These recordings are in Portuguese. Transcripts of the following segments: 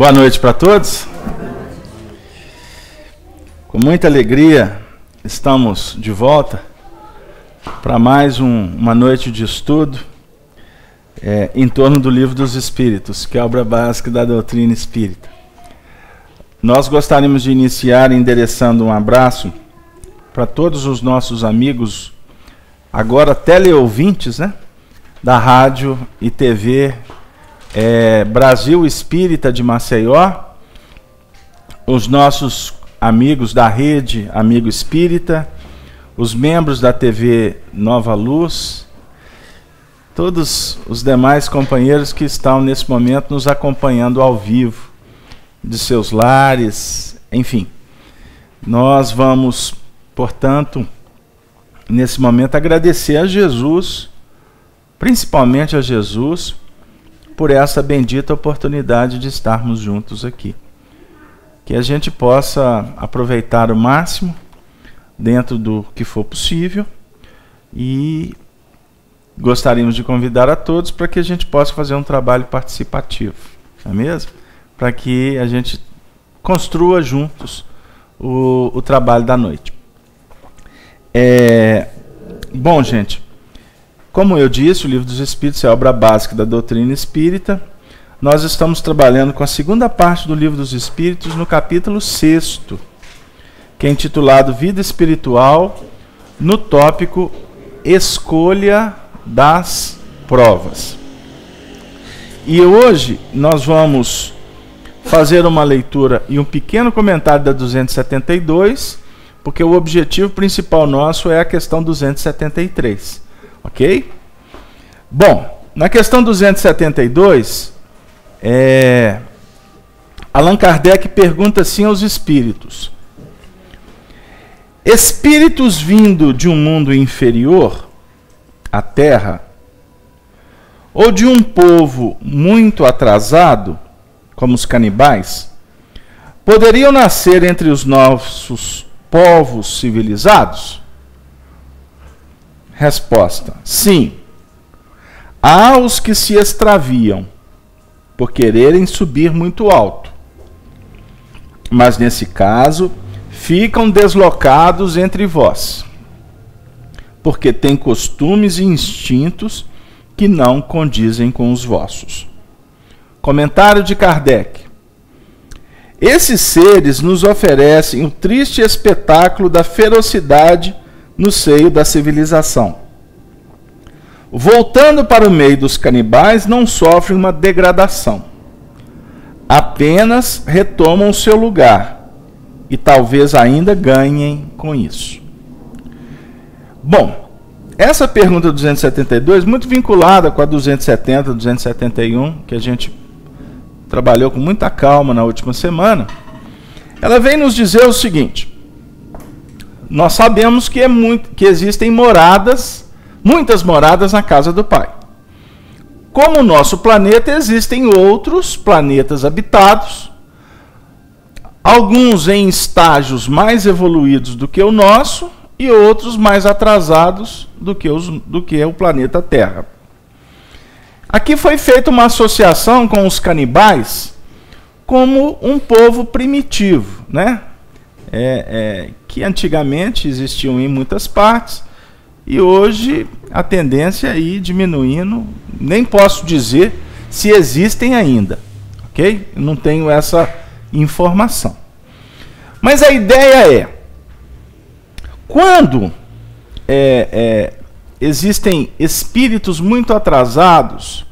Boa noite para todos. Com muita alegria, estamos de volta para mais uma noite de estudo em torno do Livro dos Espíritos, que é a obra básica da doutrina espírita. Nós gostaríamos de iniciar endereçando um abraço para todos os nossos amigos, agora teleouvintes, né, da rádio e TV Brasil Espírita de Maceió, os nossos amigos da rede Amigo Espírita, os membros da TV Nova Luz, todos os demais companheiros que estão nesse momento nos acompanhando ao vivo, de seus lares, enfim. Nós vamos, portanto, nesse momento agradecer a Jesus, principalmente a Jesus, por essa bendita oportunidade de estarmos juntos aqui. Que a gente possa aproveitar o máximo, dentro do que for possível, e gostaríamos de convidar a todos para que a gente possa fazer um trabalho participativo, não é mesmo? Para que a gente construa juntos o trabalho da noite. Bom, gente, como eu disse, o Livro dos Espíritos é a obra básica da doutrina espírita. Nós estamos trabalhando com a segunda parte do Livro dos Espíritos, no capítulo 6º, que é intitulado Vida Espiritual, no tópico Escolha das Provas. E hoje nós vamos fazer uma leitura e um pequeno comentário da 272, porque o objetivo principal nosso é a questão 273. Ok? Bom, na questão 272, Allan Kardec pergunta assim aos espíritos: espíritos vindo de um mundo inferior, a Terra, ou de um povo muito atrasado, como os canibais, poderiam nascer entre os nossos povos civilizados? Resposta: sim. Há os que se extraviam por quererem subir muito alto, mas nesse caso ficam deslocados entre vós, porque têm costumes e instintos que não condizem com os vossos. Comentário de Kardec: esses seres nos oferecem o triste espetáculo da ferocidade no seio da civilização. Voltando para o meio dos canibais, não sofrem uma degradação. Apenas retomam seu lugar e talvez ainda ganhem com isso. Bom, essa pergunta 272, muito vinculada com a 270, 271, que a gente trabalhou com muita calma na última semana, ela vem nos dizer o seguinte: nós sabemos que existem muitas moradas na casa do Pai. Como o nosso planeta, existem outros planetas habitados, alguns em estágios mais evoluídos do que o nosso e outros mais atrasados do que o planeta Terra. Aqui foi feita uma associação com os canibais como um povo primitivo, né? Que antigamente existiam em muitas partes e hoje a tendência é ir diminuindo. Nem posso dizer se existem ainda, ok? Não tenho essa informação. Mas a ideia quando existem espíritos muito atrasados,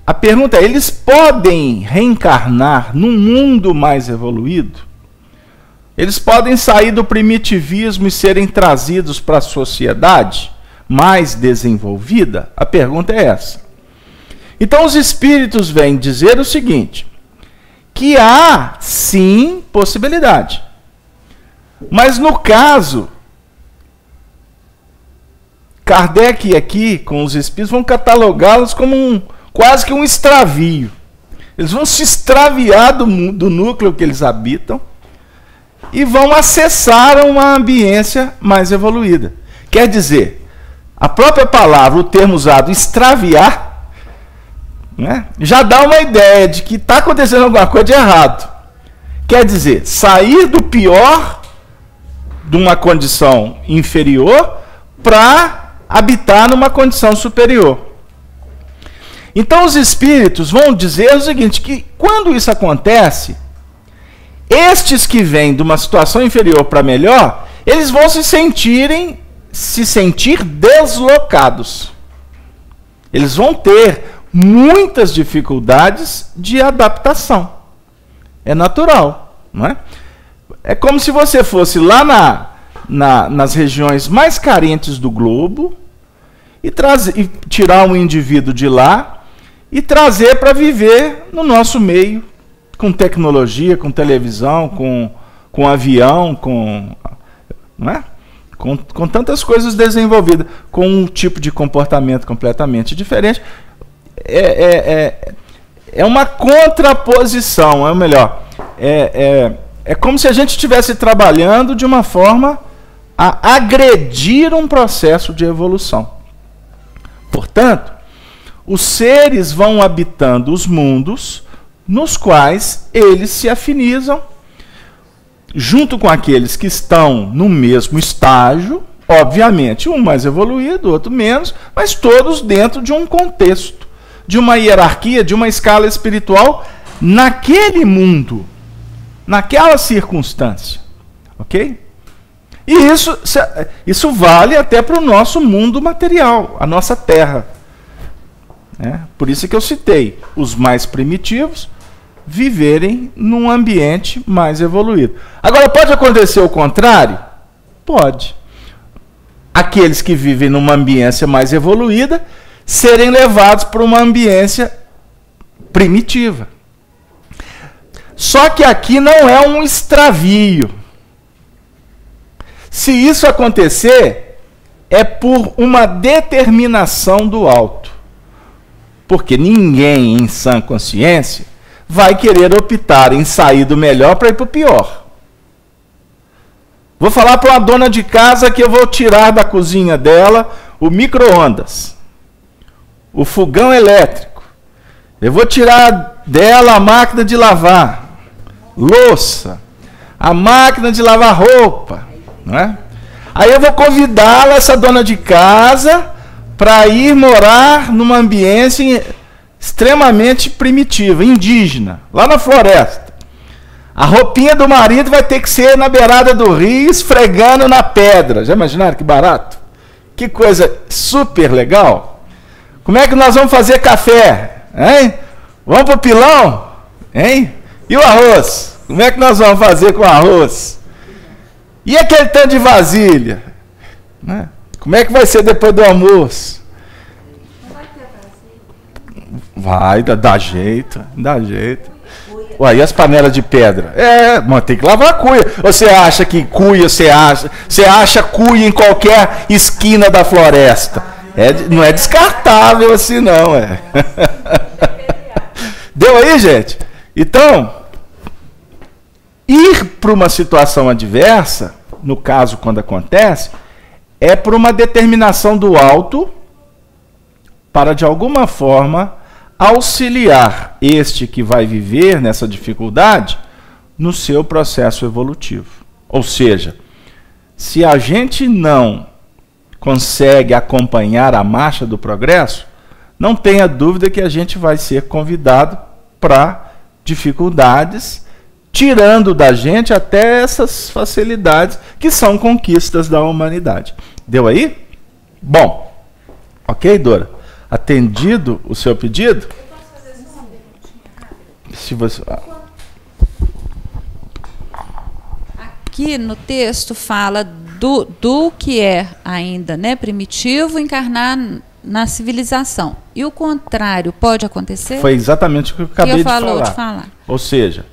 a pergunta é: eles podem reencarnar num mundo mais evoluído? Eles podem sair do primitivismo e serem trazidos para a sociedade mais desenvolvida? A pergunta é essa. Então os espíritos vêm dizer o seguinte: que há sim possibilidade. Mas no caso, Kardec aqui com os espíritos vão catalogá-los como quase que um extravio. Eles vão se extraviar do núcleo que eles habitam e vão acessar uma ambiência mais evoluída. Quer dizer, a própria palavra, o termo usado, extraviar, né? Já dá uma ideia de que está acontecendo alguma coisa de errado. Quer dizer, sair do pior, de uma condição inferior, para habitar numa condição superior. Então os espíritos vão dizer o seguinte, que quando isso acontece, estes que vêm de uma situação inferior para melhor, eles vão se sentir deslocados. Eles vão ter muitas dificuldades de adaptação. É natural, não é? É como se você fosse lá nas regiões mais carentes do globo e tirar um indivíduo de lá e trazer para viver no nosso meio, com tecnologia, com televisão, com avião, não é? Com tantas coisas desenvolvidas, com um tipo de comportamento completamente diferente. É uma contraposição, é o melhor. É como se a gente estivesse trabalhando de uma forma a agredir um processo de evolução. Portanto, os seres vão habitando os mundos nos quais eles se afinizam, junto com aqueles que estão no mesmo estágio, obviamente, um mais evoluído, outro menos, mas todos dentro de um contexto, de uma hierarquia, de uma escala espiritual, naquele mundo, naquela circunstância. Ok? E isso vale até para o nosso mundo material, a nossa Terra. Por isso que eu citei os mais primitivos viverem num ambiente mais evoluído. Agora, pode acontecer o contrário? Pode. Aqueles que vivem numa ambiência mais evoluída serem levados para uma ambiência primitiva. Só que aqui não é um extravio. Se isso acontecer, é por uma determinação do alto. Porque ninguém em sã consciência vai querer optar em sair do melhor para ir para o pior. Vou falar para uma dona de casa que eu vou tirar da cozinha dela o micro-ondas, o fogão elétrico. Eu vou tirar dela a máquina de lavar, louça, a máquina de lavar roupa. Não é? Aí eu vou convidá-la, essa dona de casa, para ir morar numa ambiência extremamente primitiva, indígena, lá na floresta. A roupinha do marido vai ter que ser na beirada do rio, esfregando na pedra. Já imaginaram que barato? Que coisa super legal. Como é que nós vamos fazer café? Hein? Vamos pro pilão? Hein? E o arroz? Como é que nós vamos fazer com o arroz? E aquele tanto de vasilha? Né? Como é que vai ser depois do almoço? Vai, dá jeito, dá jeito. Ué, e as panelas de pedra? Mas tem que lavar a cuia. Você acha que cuia, você acha cuia em qualquer esquina da floresta. Não é descartável assim, não. Deu aí, gente? Então, ir para uma situação adversa, no caso, quando acontece, é por uma determinação do alto para, de alguma forma, auxiliar este que vai viver nessa dificuldade no seu processo evolutivo. Ou seja, se a gente não consegue acompanhar a marcha do progresso, não tenha dúvida que a gente vai ser convidado para dificuldades, tirando da gente até essas facilidades que são conquistas da humanidade. Deu aí? Bom, ok, Dora? Atendido o seu pedido? Eu posso fazer só uma perguntinha? Se você... Aqui no texto fala do que é ainda, né, primitivo encarnar na civilização. E o contrário pode acontecer? Foi exatamente o que eu acabei de falar. Ou seja,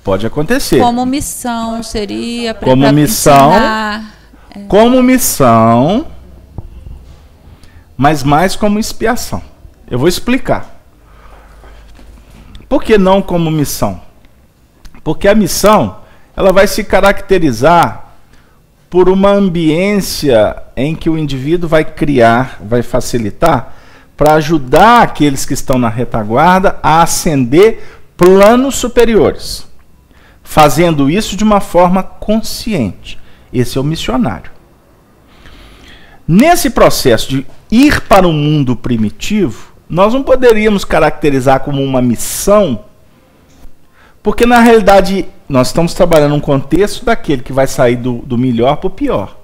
pode acontecer. Como missão seria para como missão, ensinar, como missão, mas mais como expiação. Eu vou explicar. Por que não como missão? Porque a missão, ela vai se caracterizar por uma ambiência em que o indivíduo vai criar, vai facilitar para ajudar aqueles que estão na retaguarda a ascender planos superiores, fazendo isso de uma forma consciente. Esse é o missionário. Nesse processo de ir para o mundo primitivo, nós não poderíamos caracterizar como uma missão, porque na realidade nós estamos trabalhando num contexto daquele que vai sair do melhor para o pior,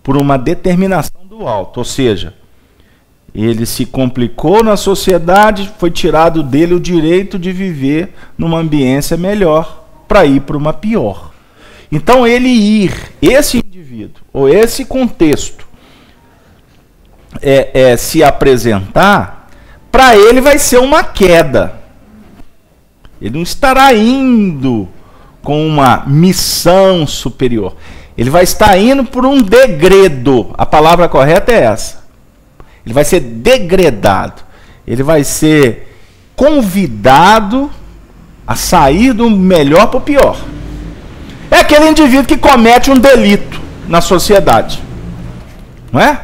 por uma determinação do alto, ou seja, ele se complicou na sociedade, foi tirado dele o direito de viver numa ambiência melhor para ir para uma pior. Então esse indivíduo, ou esse contexto, se apresentar, para ele vai ser uma queda. Ele não estará indo com uma missão superior. Ele vai estar indo por um degredo. A palavra correta é essa. Ele vai ser degradado. Ele vai ser convidado a sair do melhor para o pior. É aquele indivíduo que comete um delito na sociedade. Não é?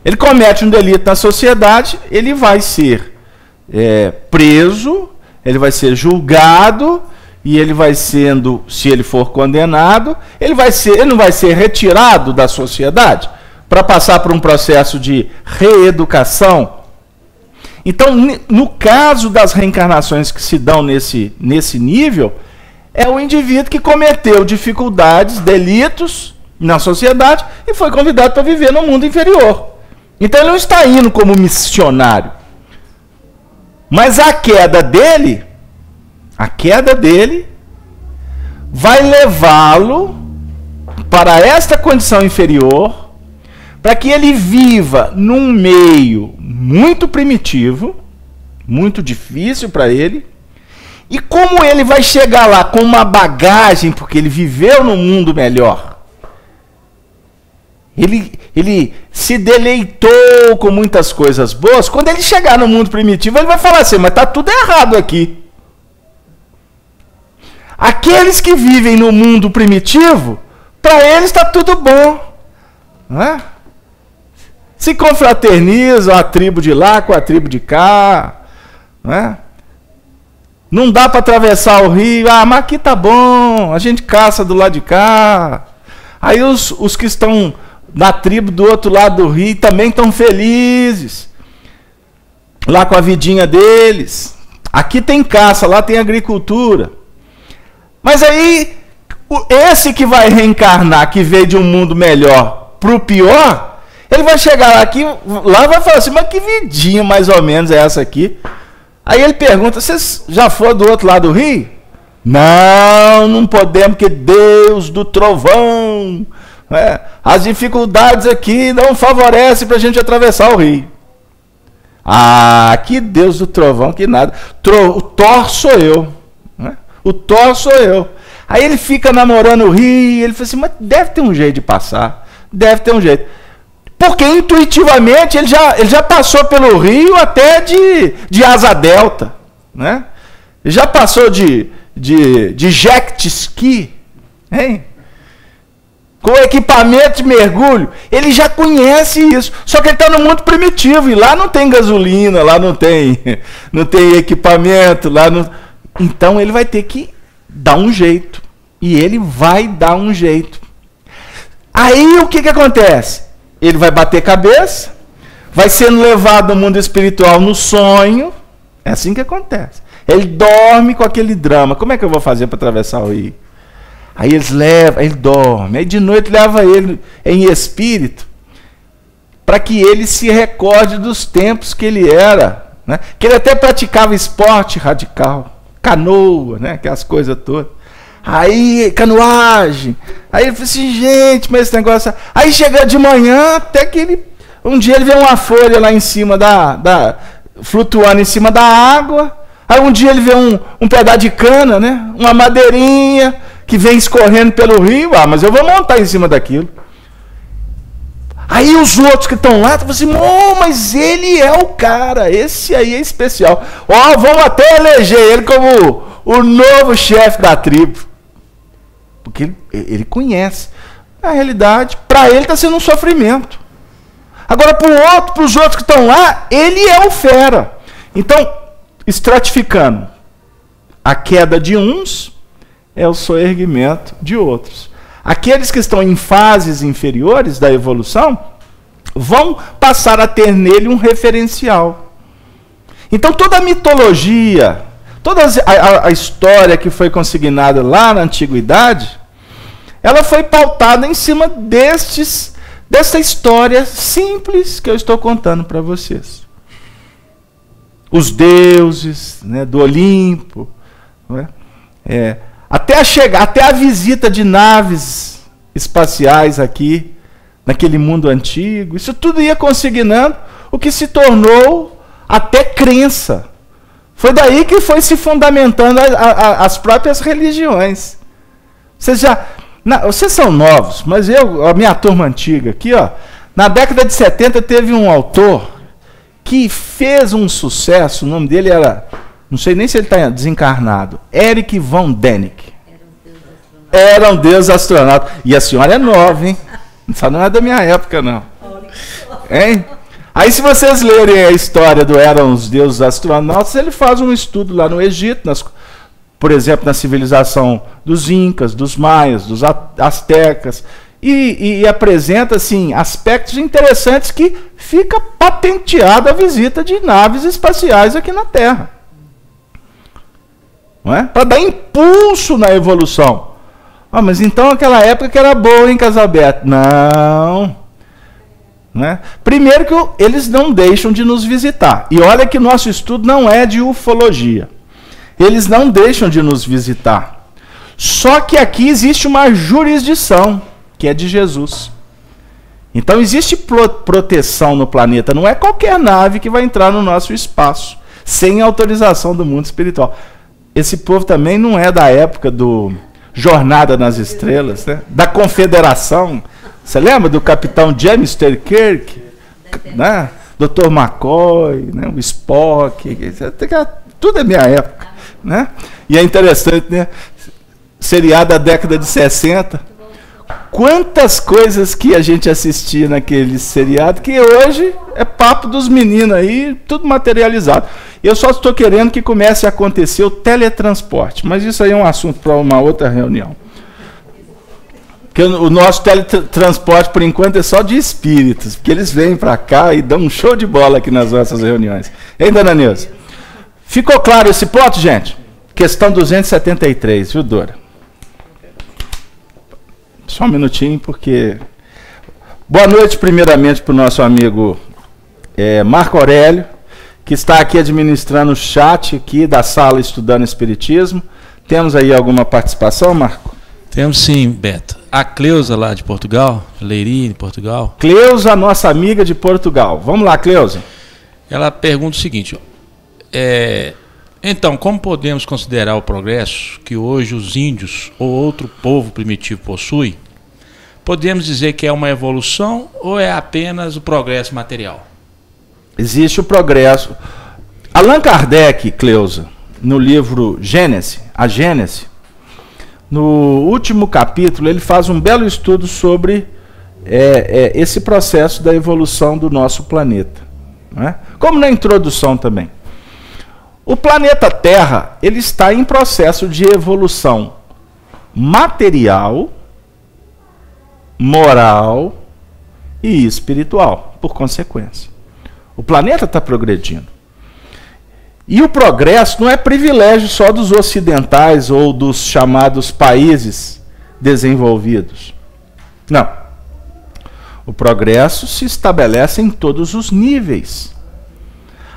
Ele comete um delito na sociedade, ele vai ser preso, ele vai ser julgado, e ele vai sendo, se ele for condenado, ele não vai ser retirado da sociedade para passar por um processo de reeducação. Então, no caso das reencarnações que se dão nesse nível, é o indivíduo que cometeu dificuldades, delitos na sociedade e foi convidado para viver no mundo inferior. Então ele não está indo como missionário. Mas a queda dele vai levá-lo para esta condição inferior, para que ele viva num meio muito primitivo, muito difícil para ele, e como ele vai chegar lá com uma bagagem, porque ele viveu num mundo melhor, ele se deleitou com muitas coisas boas, quando ele chegar no mundo primitivo, ele vai falar assim, mas está tudo errado aqui. Aqueles que vivem no mundo primitivo, para eles está tudo bom. Não é? Se confraternizam a tribo de lá com a tribo de cá. Não é? Não dá para atravessar o rio. Mas aqui tá bom, a gente caça do lado de cá. Aí os que estão na tribo do outro lado do rio também estão felizes. Lá com a vidinha deles. Aqui tem caça, lá tem agricultura. Mas aí, esse que vai reencarnar, que veio de um mundo melhor para o pior, ele vai chegar aqui, lá vai falar assim, mas que vidinha mais ou menos é essa aqui? Aí ele pergunta, vocês já foram do outro lado do rio? Não podemos, porque Deus do trovão, as dificuldades aqui não favorecem para a gente atravessar o rio. Que Deus do trovão, que nada. O Thor sou eu. O Thor sou eu. Aí ele fica namorando o rio, ele fala assim, mas deve ter um jeito de passar. Deve ter um jeito. Porque intuitivamente ele já passou pelo rio até de asa delta. Né? Ele já passou de jet ski. Hein? Com equipamento de mergulho. Ele já conhece isso. Só que ele está no mundo primitivo. E lá não tem gasolina, lá não tem equipamento, lá não... Então ele vai ter que dar um jeito. E ele vai dar um jeito. Aí o que acontece? Ele vai bater cabeça, vai sendo levado ao mundo espiritual no sonho. É assim que acontece. Ele dorme com aquele drama. Como é que eu vou fazer para atravessar o rio? Aí eles levam, ele dorme. Aí de noite leva ele em espírito, para que ele se recorde dos tempos que ele era. Né? Que ele até praticava esporte radical. Canoa, né? Aquelas coisas todas. Aí, canoagem. Aí ele falou assim, gente, mas esse negócio... Aí chega de manhã, até que um dia ele vê uma folha lá em cima flutuando em cima da água. Aí um dia ele vê um pedaço de cana, né? Uma madeirinha que vem escorrendo pelo rio. Mas eu vou montar em cima daquilo. Aí os outros que estão lá, estão assim, mas ele é o cara, esse aí é especial. Vamos até eleger ele como o novo chefe da tribo. Porque ele conhece. Na realidade, para ele está sendo um sofrimento. Agora, para os outros que estão lá, ele é o fera. Então, estratificando, a queda de uns é o soerguimento de outros. Aqueles que estão em fases inferiores da evolução vão passar a ter nele um referencial. Então, toda a mitologia, toda a história que foi consignada lá na antiguidade, ela foi pautada em cima dessa história simples que eu estou contando para vocês. Os deuses, né, do Olimpo, né, até a visita de naves espaciais aqui, naquele mundo antigo, isso tudo ia consignando o que se tornou até crença. Foi daí que foi se fundamentando as próprias religiões. Vocês são novos, mas a minha turma antiga aqui, ó, na década de 70 teve um autor que fez um sucesso, o nome dele era, não sei nem se ele está desencarnado, Erich von Däniken. Era um deus astronauta. E a senhora é nova, hein? Isso não é da minha época, não. Hein? Aí, se vocês lerem a história do Eram os Deuses Astronautas, ele faz um estudo lá no Egito, por exemplo, na civilização dos Incas, dos Maias, dos Astecas, e apresenta assim, aspectos interessantes que fica patenteada a visita de naves espaciais aqui na Terra. Não é? Para dar impulso na evolução. Mas então aquela época que era boa, hein, Casalberto? Não. Né? Primeiro que eles não deixam de nos visitar. E olha que nosso estudo não é de ufologia. Eles não deixam de nos visitar. Só que aqui existe uma jurisdição, que é de Jesus. Então existe proteção no planeta. Não é qualquer nave que vai entrar no nosso espaço, sem autorização do mundo espiritual. Esse povo também não é da época do Jornada nas Estrelas, né? Da Confederação. Você lembra do capitão James T. Kirk? Né? Dr. McCoy, né? O Spock. Tudo é minha época. Né? E é interessante, né? Seriado da década de 60. Quantas coisas que a gente assistia naquele seriado que hoje é papo dos meninos aí, tudo materializado. Eu só estou querendo que comece a acontecer o teletransporte, mas isso aí é um assunto para uma outra reunião. Porque o nosso teletransporte, por enquanto, é só de espíritos, porque eles vêm para cá e dão um show de bola aqui nas nossas reuniões. Hein, dona Neuza? Ficou claro esse ponto, gente? Questão 273, viu, Dora? Só um minutinho, porque... Boa noite, primeiramente, para o nosso amigo Marco Aurélio, que está aqui administrando o chat aqui da sala Estudando Espiritismo. Temos aí alguma participação, Marco? Temos sim, Beto. A Cleusa lá de Portugal, Leiria, de Portugal. Cleusa, nossa amiga de Portugal. Vamos lá, Cleusa. Ela pergunta o seguinte... Então, como podemos considerar o progresso que hoje os índios ou outro povo primitivo possui? Podemos dizer que é uma evolução ou é apenas o progresso material? Existe o progresso. Allan Kardec, Cleusa, no livro Gênese, a Gênese, no último capítulo, ele faz um belo estudo sobre esse processo da evolução do nosso planeta. Não é? Como na introdução também. O planeta Terra, ele está em processo de evolução material, moral e espiritual, por consequência. O planeta está progredindo. E o progresso não é privilégio só dos ocidentais ou dos chamados países desenvolvidos. Não. O progresso se estabelece em todos os níveis.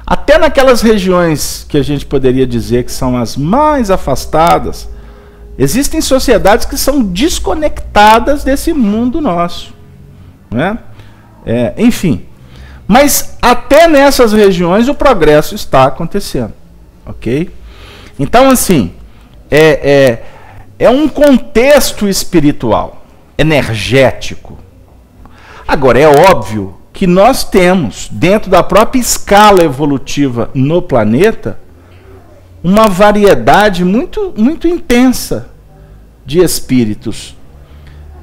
Até naquelas regiões que a gente poderia dizer que são as mais afastadas, existem sociedades que são desconectadas desse mundo nosso. Né? Enfim, mas até nessas regiões o progresso está acontecendo. Ok? Então, assim, é um contexto espiritual, energético. Agora, é óbvio que nós temos, dentro da própria escala evolutiva no planeta, uma variedade muito, muito intensa de espíritos.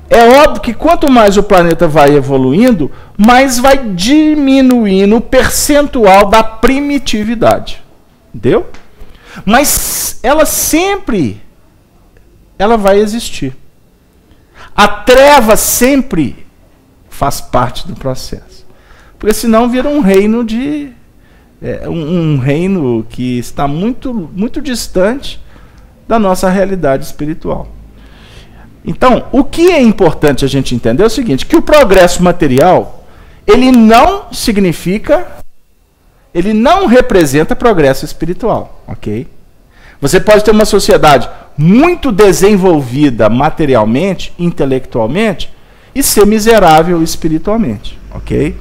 é óbvio que quanto mais o planeta vai evoluindo, mais vai diminuindo o percentual da primitividade. Entendeu? Mas ela vai existir. A treva sempre faz parte do processo. Porque senão vira um reino um reino que está muito, muito distante da nossa realidade espiritual. Então, o que é importante a gente entender é o seguinte, que o progresso material, ele não representa progresso espiritual, ok? Você pode ter uma sociedade muito desenvolvida materialmente, intelectualmente, e ser miserável espiritualmente, ok?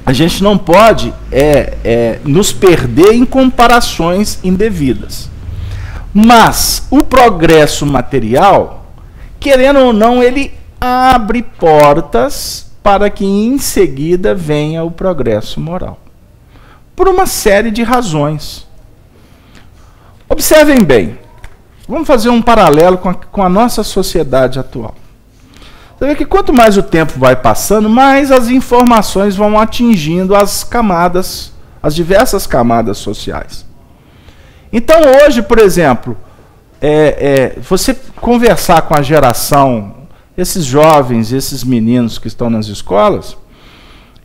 A gente não pode nos perder em comparações indevidas. Mas o progresso material, querendo ou não, ele abre portas para que em seguida venha o progresso moral. Por uma série de razões. Observem bem. Vamos fazer um paralelo com a nossa sociedade atual. Você vê que quanto mais o tempo vai passando, mais as informações vão atingindo as diversas camadas sociais. Então hoje, por exemplo, você conversar com a geração, esses jovens, esses meninos que estão nas escolas,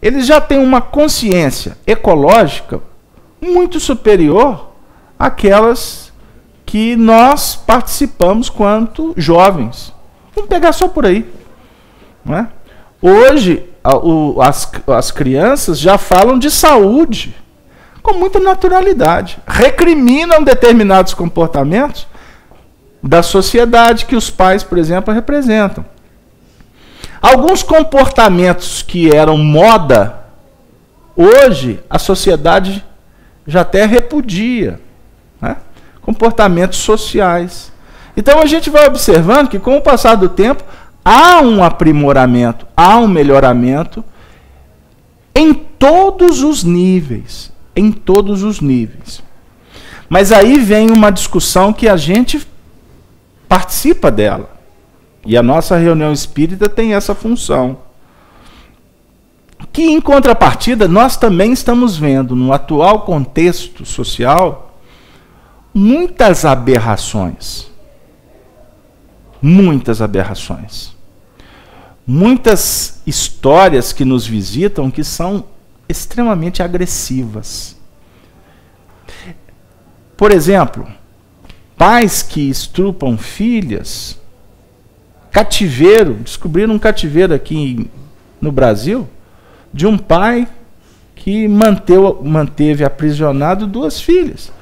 eles já têm uma consciência ecológica muito superior àquelas que nós participamos quanto jovens. Vamos pegar só por aí. Não é? Hoje, as crianças já falam de saúde com muita naturalidade. Recriminam determinados comportamentos da sociedade que os pais, por exemplo, representam. Alguns comportamentos que eram moda, hoje a sociedade já até repudia. Né? Comportamentos sociais. Então a gente vai observando que com o passar do tempo há um aprimoramento, há um melhoramento em todos os níveis. Em todos os níveis. Mas aí vem uma discussão que a gente participa dela. E a nossa reunião espírita tem essa função. Que, em contrapartida, nós também estamos vendo, no atual contexto social, muitas aberrações. Muitas aberrações. Muitas histórias que nos visitam que são extremamente agressivas. Por exemplo, pais que estrupam filhas, cativeiro, descobriram um cativeiro aqui no Brasil, de um pai que manteve aprisionado 2 filhas.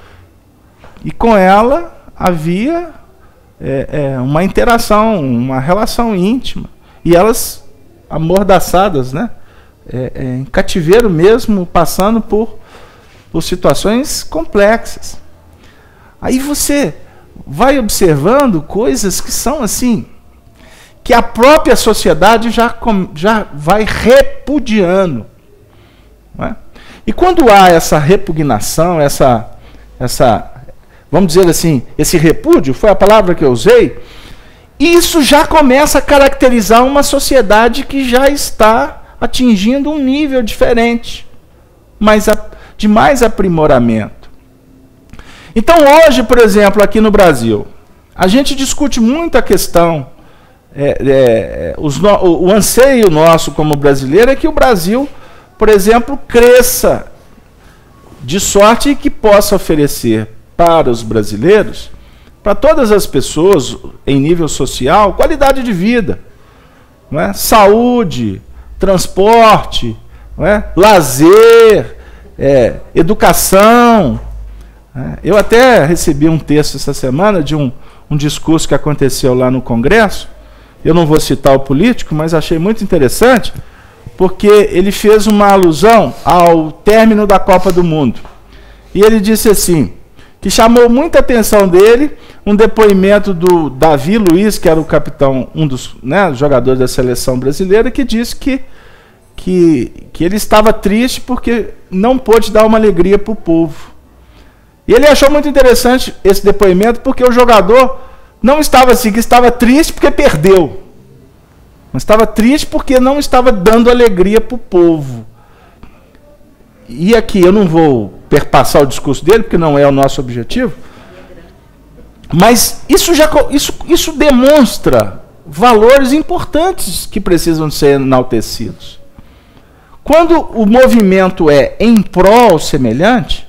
E com ela havia uma interação, uma relação íntima. E elas amordaçadas, né? Em cativeiro mesmo, passando por situações complexas. Aí você vai observando coisas que são assim, que a própria sociedade já vai repudiando. Não é? E quando há essa repugnação, vamos dizer assim, esse repúdio, foi a palavra que eu usei, isso já começa a caracterizar uma sociedade que já está atingindo um nível diferente, de mais aprimoramento. Então hoje, por exemplo, aqui no Brasil, a gente discute muito a questão, o anseio nosso como brasileiro é que o Brasil, por exemplo, cresça de sorte que possa oferecer para os brasileiros, para todas as pessoas em nível social, qualidade de vida, não é? Saúde, transporte, não é? Lazer, educação. Eu até recebi um texto essa semana de um discurso que aconteceu lá no Congresso. Eu não vou citar o político, mas achei muito interessante, porque ele fez uma alusão ao término da Copa do Mundo. E ele disse assim, que chamou muita atenção dele, um depoimento do Davi Luiz, que era o capitão, um dos jogadores da seleção brasileira, que disse que ele estava triste porque não pôde dar uma alegria para o povo. E ele achou muito interessante esse depoimento, porque o jogador não estava assim, que estava triste porque perdeu. Mas estava triste porque não estava dando alegria para o povo. E aqui eu não vou perpassar o discurso dele, porque não é o nosso objetivo. Mas isso demonstra valores importantes que precisam ser enaltecidos. Quando o movimento é em prol ao semelhante,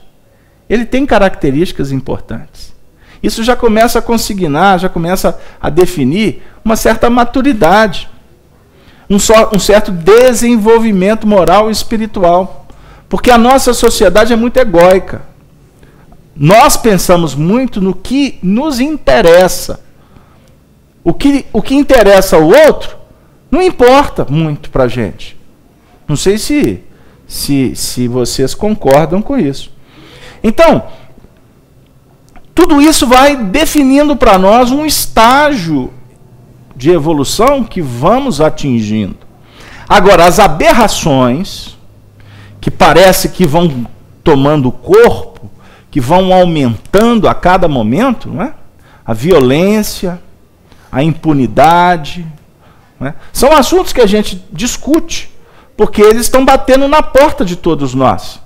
ele tem características importantes. Isso já começa a consignar, já começa a definir uma certa maturidade, um certo desenvolvimento moral e espiritual. Porque a nossa sociedade é muito egóica. Nós pensamos muito no que nos interessa. O que interessa ao outro não importa muito para a gente. Não sei se vocês concordam com isso. Então, tudo isso vai definindo para nós um estágio de evolução que vamos atingindo. Agora, as aberrações, que parece que vão tomando corpo, que vão aumentando a cada momento, não é? A violência, a impunidade, não é? São assuntos que a gente discute, porque eles estão batendo na porta de todos nós.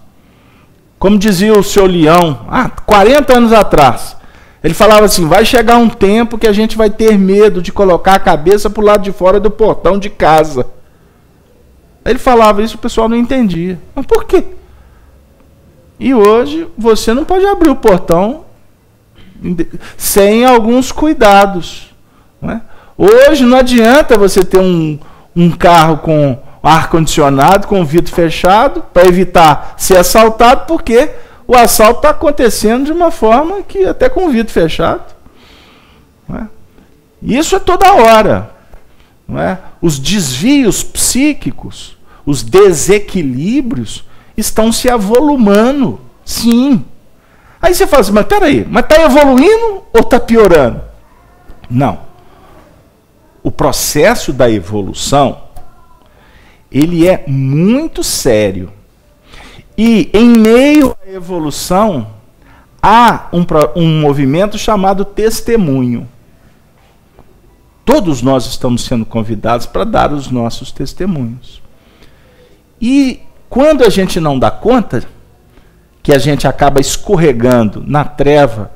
Como dizia o seu Leão, 40 anos atrás, ele falava assim, vai chegar um tempo que a gente vai ter medo de colocar a cabeça para o lado de fora do portão de casa. Ele falava isso, o pessoal não entendia. Mas por quê? E hoje você não pode abrir o portão sem alguns cuidados. Não é? Hoje não adianta você ter um carro com ar-condicionado, com o vidro fechado, para evitar ser assaltado, porque o assalto está acontecendo de uma forma que até com o vidro fechado. Não é? Isso é toda hora. Não é? Os desvios psíquicos, os desequilíbrios estão se avolumando, sim. Aí você fala assim, mas peraí, mas está evoluindo ou está piorando? Não. O processo da evolução, ele é muito sério. E em meio à evolução, há um movimento chamado testemunho. Todos nós estamos sendo convidados para dar os nossos testemunhos. E quando a gente não dá conta, que a gente acaba escorregando na treva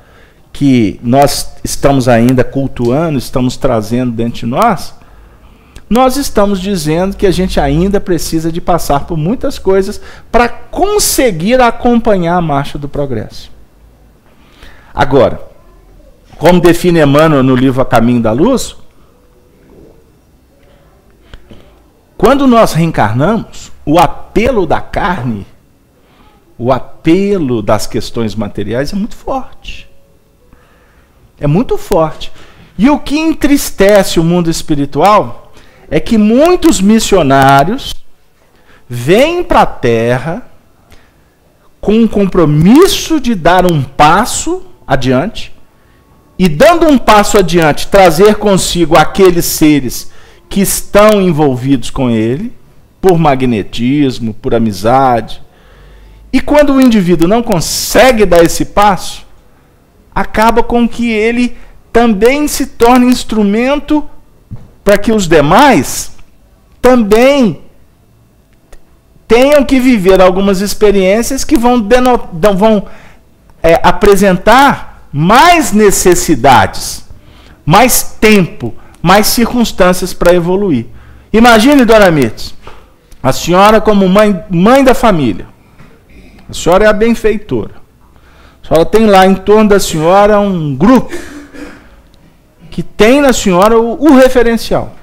que nós estamos ainda cultuando, estamos trazendo dentro de nós estamos dizendo que a gente ainda precisa de passar por muitas coisas para conseguir acompanhar a marcha do progresso. Agora, como define Emmanuel no livro A Caminho da Luz, quando nós reencarnamos, o apelo da carne, o apelo das questões materiais é muito forte. É muito forte. E o que entristece o mundo espiritual é que muitos missionários vêm para a Terra com o compromisso de dar um passo adiante e, dando um passo adiante, trazer consigo aqueles seres que estão envolvidos com ele, por magnetismo, por amizade. E quando o indivíduo não consegue dar esse passo, acaba com que ele também se torne instrumento para que os demais também tenham que viver algumas experiências que vão apresentar mais necessidades, mais tempo, mais circunstâncias para evoluir. Imagine, Dona Mirtz, a senhora como mãe da família. A senhora é a benfeitora. A senhora tem lá em torno da senhora um grupo que tem na senhora o referencial.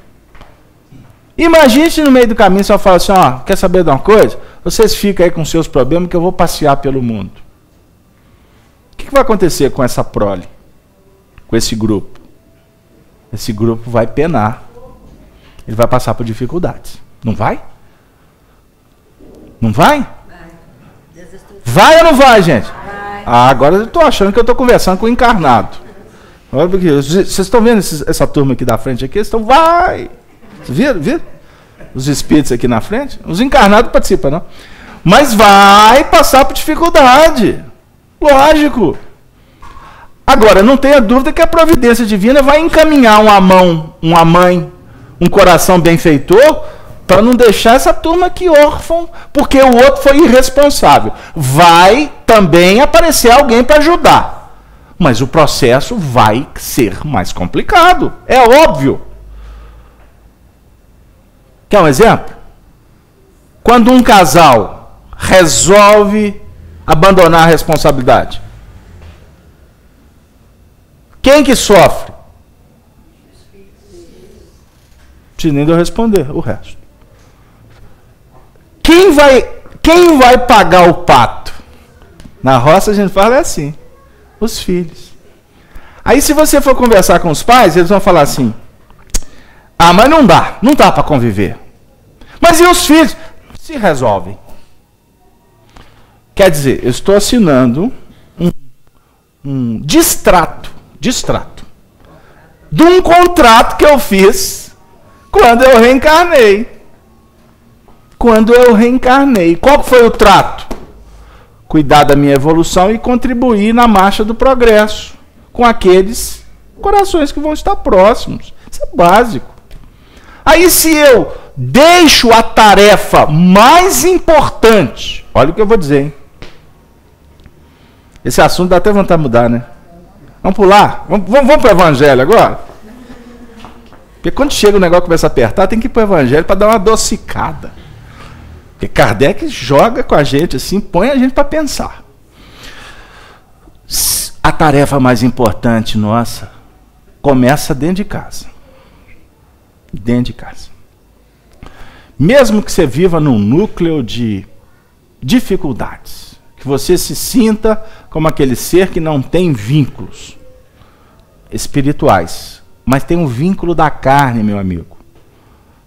Imagine se no meio do caminho a senhora fala assim, quer saber de uma coisa? Vocês ficam aí com seus problemas que eu vou passear pelo mundo. O que vai acontecer com essa prole? Com esse grupo? Esse grupo vai penar. Ele vai passar por dificuldades. Não vai? Não vai? Vai ou não vai, gente? Agora eu estou achando que eu estou conversando com o encarnado. Vocês estão vendo essa turma aqui da frente aqui? Eles estão, vai! Viram? Os espíritos aqui na frente? Os encarnados participam, não? Mas vai passar por dificuldade. Lógico. Agora, não tenha dúvida que a providência divina vai encaminhar uma mãe, um coração benfeitor, para não deixar essa turma aqui órfã, porque o outro foi irresponsável. Vai também aparecer alguém para ajudar, mas o processo vai ser mais complicado, é óbvio. Quer um exemplo? Quando um casal resolve abandonar a responsabilidade, quem que sofre? Não precisa nem de eu responder o resto. Quem vai pagar o pato? Na roça a gente fala assim, os filhos. Aí se você for conversar com os pais, eles vão falar assim, ah, mas não dá para conviver. Mas e os filhos? Se resolvem. Quer dizer, eu estou assinando um distrato de um contrato que eu fiz quando eu reencarnei. Qual foi o trato? Cuidar da minha evolução e contribuir na marcha do progresso com aqueles corações que vão estar próximos. Isso é básico. Aí se eu deixo a tarefa mais importante, olha o que eu vou dizer, hein? Esse assunto dá até vontade de mudar, né? Vamos pular? Vamos para o Evangelho agora? Porque quando chega o negócio começa a apertar, tem que ir para o Evangelho para dar uma adocicada. Porque Kardec joga com a gente assim, põe a gente para pensar. A tarefa mais importante nossa começa dentro de casa. Dentro de casa. Mesmo que você viva num núcleo de dificuldades, que você se sinta como aquele ser que não tem vínculos espirituais, mas tem um vínculo da carne, meu amigo.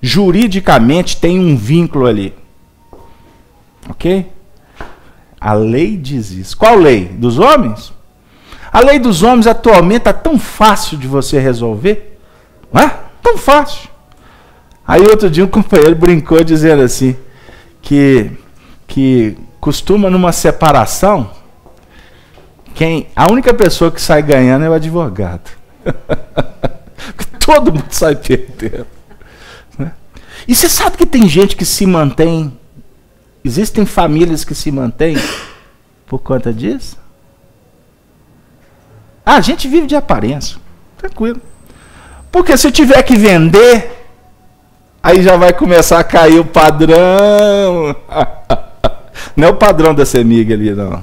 Juridicamente tem um vínculo ali. Ok? A lei diz isso. Qual lei? Dos homens? A lei dos homens atualmente está tão fácil de você resolver. Não é? Tão fácil. Aí outro dia um companheiro brincou dizendo assim, que costuma numa separação, a única pessoa que sai ganhando é o advogado. Todo mundo sai perdendo. Né? E você sabe que tem gente que se mantém. Existem famílias que se mantêm por conta disso? A gente vive de aparência. Tranquilo. Porque se tiver que vender, aí já vai começar a cair o padrão. Não é o padrão da CEMIG ali, não.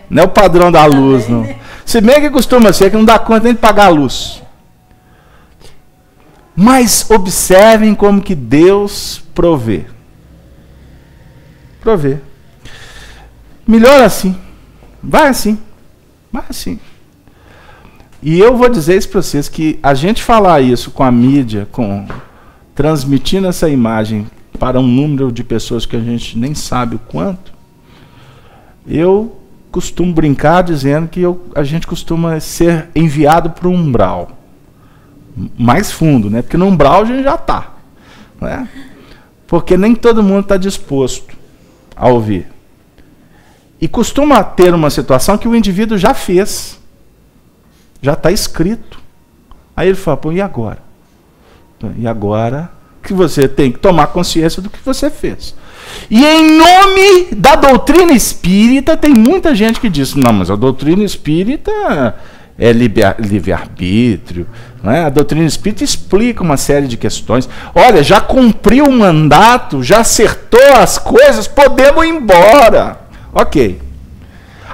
Não é o padrão da luz, não. Se bem que costuma ser que não dá conta nem de pagar a luz. Mas observem como que Deus provê. Prover. Melhor assim. Vai assim. Vai assim. E eu vou dizer isso para vocês, que a gente falar isso com a mídia, transmitindo essa imagem para um número de pessoas que a gente nem sabe o quanto, eu costumo brincar dizendo que a gente costuma ser enviado para um umbral. Mais fundo, né? Porque no umbral a gente já está. Né? Porque nem todo mundo está disposto a ouvir. E costuma ter uma situação que o indivíduo já fez. Já está escrito. Aí ele fala, pô, e agora? E agora que você tem que tomar consciência do que você fez. E em nome da doutrina espírita, tem muita gente que diz, não, mas a doutrina espírita é livre-arbítrio. Né? A doutrina espírita explica uma série de questões. Olha, já cumpriu o mandato, já acertou as coisas, podemos ir embora. Ok.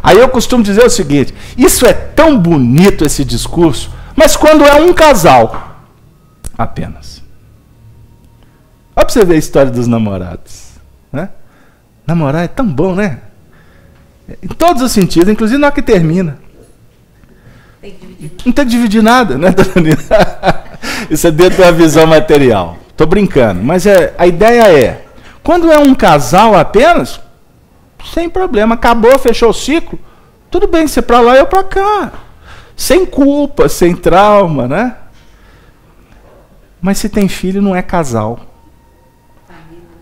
Aí eu costumo dizer o seguinte, isso é tão bonito esse discurso, mas quando é um casal, apenas. Olha para você ver a história dos namorados. Né? Namorar é tão bom, né? Em todos os sentidos, inclusive na hora que termina. Não tem que dividir nada, né, dona Nina? Isso é dentro da visão material. Estou brincando, mas a ideia é, quando é um casal apenas, sem problema, acabou, fechou o ciclo, tudo bem, você para lá e eu para cá. Sem culpa, sem trauma, né? Mas se tem filho, não é casal.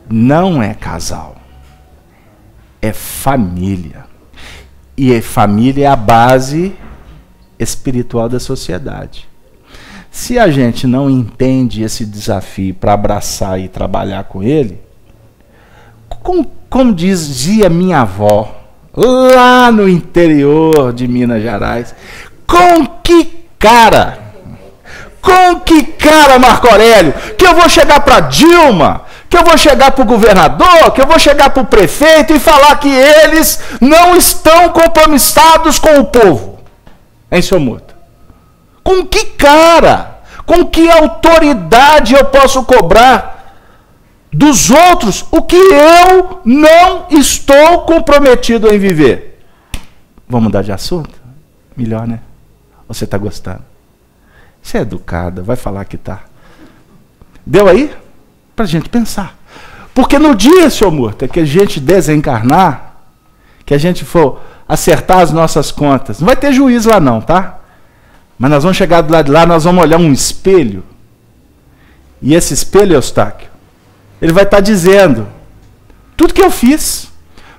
Não é casal. É família. E a família é a base espiritual da sociedade. Se a gente não entende esse desafio para abraçar e trabalhar com ele, como dizia minha avó, lá no interior de Minas Gerais, com que cara, Marco Aurélio, que eu vou chegar para Dilma, que eu vou chegar para o governador, que eu vou chegar para o prefeito e falar que eles não estão compromissados com o povo? Hein, senhor Murta? Com que cara, com que autoridade eu posso cobrar dos outros o que eu não estou comprometido em viver? Vamos mudar de assunto? Melhor, né? Você está gostando? Você é educada, vai falar que tá. Deu aí? Para a gente pensar. Porque no dia, senhor Murta, que a gente desencarnar, que a gente for acertar as nossas contas, não vai ter juiz lá não, tá? Mas nós vamos chegar do lado de lá, nós vamos olhar um espelho. E esse espelho, Eustáquio, ele vai estar dizendo tudo que eu fiz.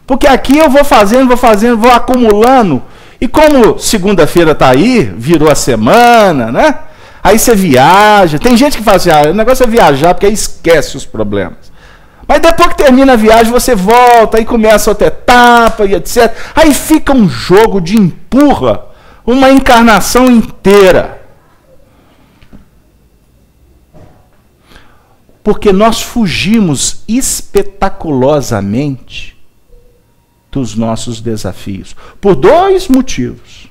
Porque aqui eu vou fazendo, vou acumulando. E como segunda-feira está aí, virou a semana, né? Aí você viaja. Tem gente que fala assim, o negócio é viajar, porque aí esquece os problemas. Mas depois que termina a viagem, você volta, aí começa outra etapa e etc. Aí fica um jogo de empurra, uma encarnação inteira. Porque nós fugimos espetaculosamente dos nossos desafios. Por dois motivos.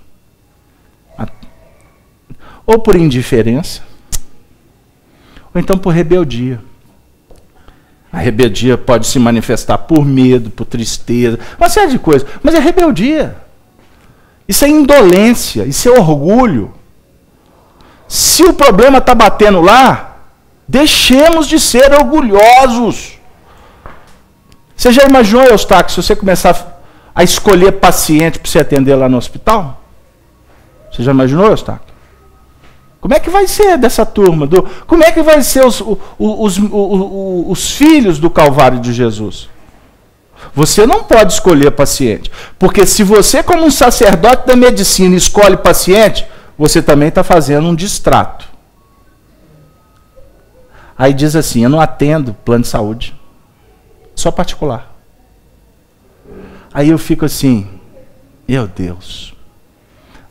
Ou por indiferença, ou então por rebeldia. A rebeldia pode se manifestar por medo, por tristeza, uma série de coisas. Mas é rebeldia. Isso é indolência, isso é orgulho. Se o problema está batendo lá, deixemos de ser orgulhosos. Você já imaginou, Eustáquio, se você começar a escolher paciente para você atender lá no hospital? Você já imaginou, Eustáquio? Como é que vai ser dessa turma? Como é que vai ser os filhos do Calvário de Jesus? Você não pode escolher paciente. Porque se você, como um sacerdote da medicina, escolhe paciente, você também está fazendo um distrato. Aí diz assim, eu não atendo plano de saúde. Só particular. Aí eu fico assim, meu Deus,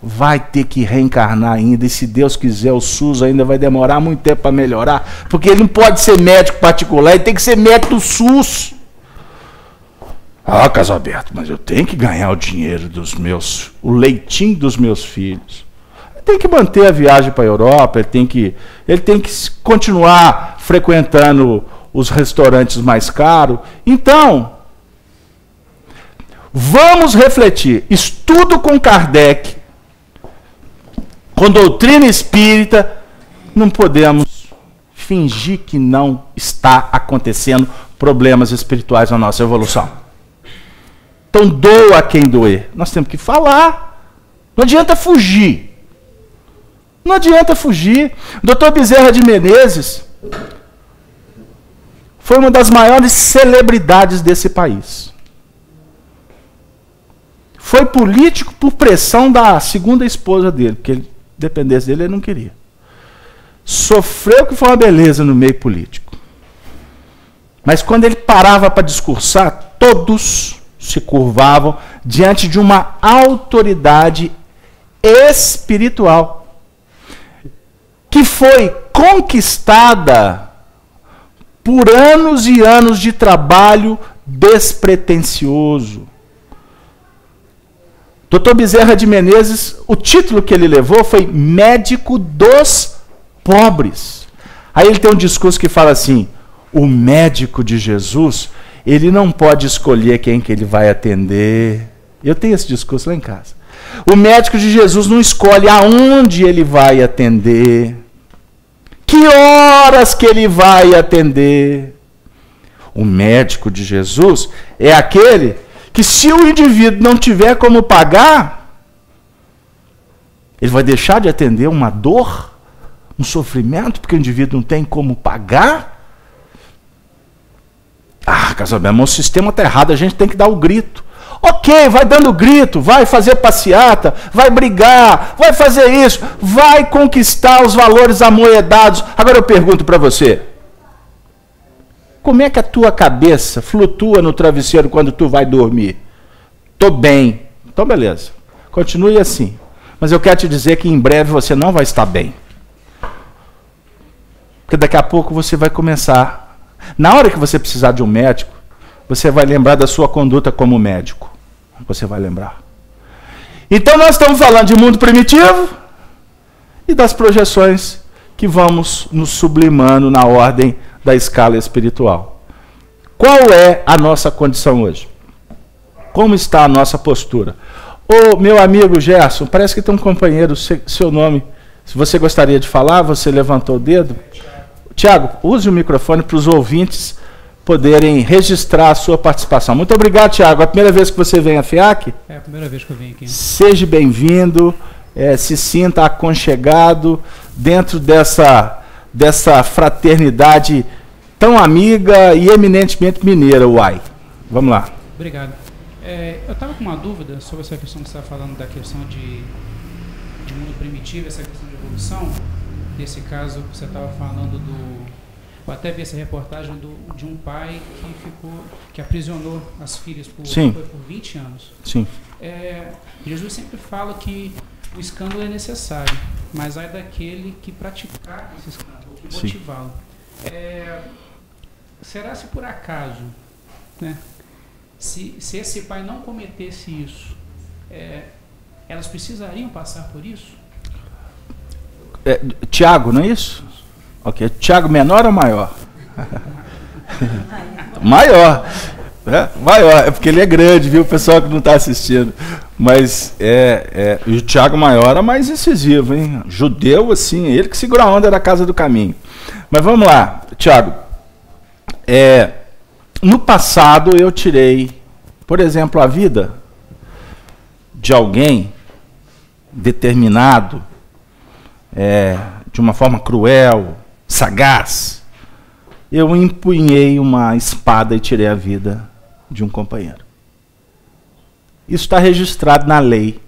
vai ter que reencarnar ainda, e se Deus quiser o SUS ainda vai demorar muito tempo para melhorar, porque ele não pode ser médico particular, ele tem que ser médico do SUS. Carlos Alberto, mas eu tenho que ganhar o dinheiro dos meus, o leitinho dos meus filhos. Ele tem que manter a viagem para a Europa, ele tem que continuar frequentando os restaurantes mais caros. Então, vamos refletir. Estudo com Kardec, com doutrina espírita, não podemos fingir que não está acontecendo problemas espirituais na nossa evolução. Então, doa quem doer. Nós temos que falar. Não adianta fugir. Não adianta fugir. Dr. Bezerra de Menezes foi uma das maiores celebridades desse país. Foi político por pressão da segunda esposa dele, porque ele dependesse dele, ele não queria. Sofreu que foi uma beleza no meio político. Mas quando ele parava para discursar, todos se curvavam diante de uma autoridade espiritual que foi conquistada por anos e anos de trabalho despretensioso. Dr. Bezerra de Menezes, o título que ele levou foi Médico dos Pobres. Aí ele tem um discurso que fala assim, o médico de Jesus, ele não pode escolher quem que ele vai atender. Eu tenho esse discurso lá em casa. O médico de Jesus não escolhe aonde ele vai atender, que horas que ele vai atender. O médico de Jesus é aquele que, se o indivíduo não tiver como pagar, ele vai deixar de atender uma dor, um sofrimento, porque o indivíduo não tem como pagar. Casamento, o sistema está errado, a gente tem que dar o grito. Ok, vai dando grito, vai fazer passeata, vai brigar, vai fazer isso, vai conquistar os valores amoedados. Agora eu pergunto para você, como é que a tua cabeça flutua no travesseiro quando tu vai dormir? Tô bem. Então beleza, continue assim. Mas eu quero te dizer que em breve você não vai estar bem. Porque daqui a pouco você vai começar, na hora que você precisar de um médico, você vai lembrar da sua conduta como médico. Você vai lembrar. Então nós estamos falando de mundo primitivo e das projeções que vamos nos sublimando na ordem da escala espiritual. Qual é a nossa condição hoje? Como está a nossa postura? Ô, meu amigo Gerson, parece que tem um companheiro, seu nome, se você gostaria de falar, você levantou o dedo. Tiago, use o microfone para os ouvintes poderem registrar a sua participação. Muito obrigado, Tiago. É a primeira vez que você vem à FIAC? É a primeira vez que eu venho aqui. Seja bem-vindo, se sinta aconchegado dentro dessa fraternidade tão amiga e eminentemente mineira, uai. Vamos lá. Obrigado. Eu estava com uma dúvida sobre essa questão que você está falando, da questão de mundo primitivo, essa questão de evolução. Nesse caso, você estava falando eu até vi essa reportagem de um pai que aprisionou as filhas por 20 anos. Sim. Jesus sempre fala que o escândalo é necessário, mas ai daquele que praticar esse escândalo, que motivá-lo. Será se por acaso, né, se esse pai não cometesse isso, elas precisariam passar por isso? Tiago, não é isso? Ok. Tiago menor ou maior? Maior. Maior. É porque ele é grande, viu? O pessoal que não está assistindo. Mas o Tiago maior é mais incisivo, hein? Judeu, assim, ele que segura a onda da casa do caminho. Mas vamos lá, Tiago. No passado eu tirei, por exemplo, a vida de alguém determinado, de uma forma cruel, sagaz. Eu empunhei uma espada e tirei a vida de um companheiro. Isso está registrado na lei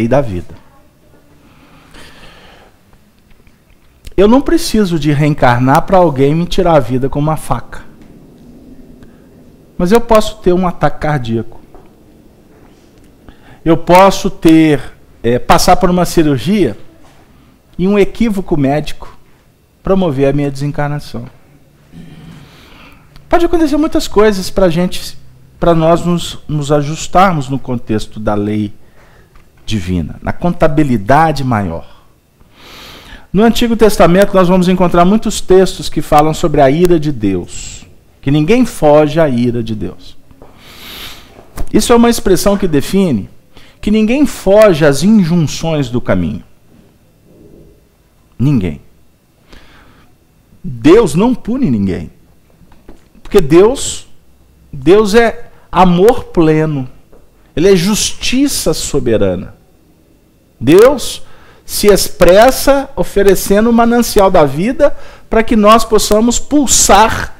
da vida. Eu não preciso de reencarnar para alguém me tirar a vida com uma faca. Mas eu posso ter um ataque cardíaco. Eu posso passar por uma cirurgia e um equívoco médico promover a minha desencarnação. Pode acontecer muitas coisas para nós nos ajustarmos no contexto da lei divina, na contabilidade maior. No Antigo Testamento nós vamos encontrar muitos textos que falam sobre a ira de Deus, que ninguém foge à ira de Deus. Isso é uma expressão que define que ninguém foge às injunções do caminho. Ninguém. Deus não pune ninguém. Porque Deus é amor pleno. Ele é justiça soberana. Deus se expressa oferecendo o manancial da vida para que nós possamos pulsar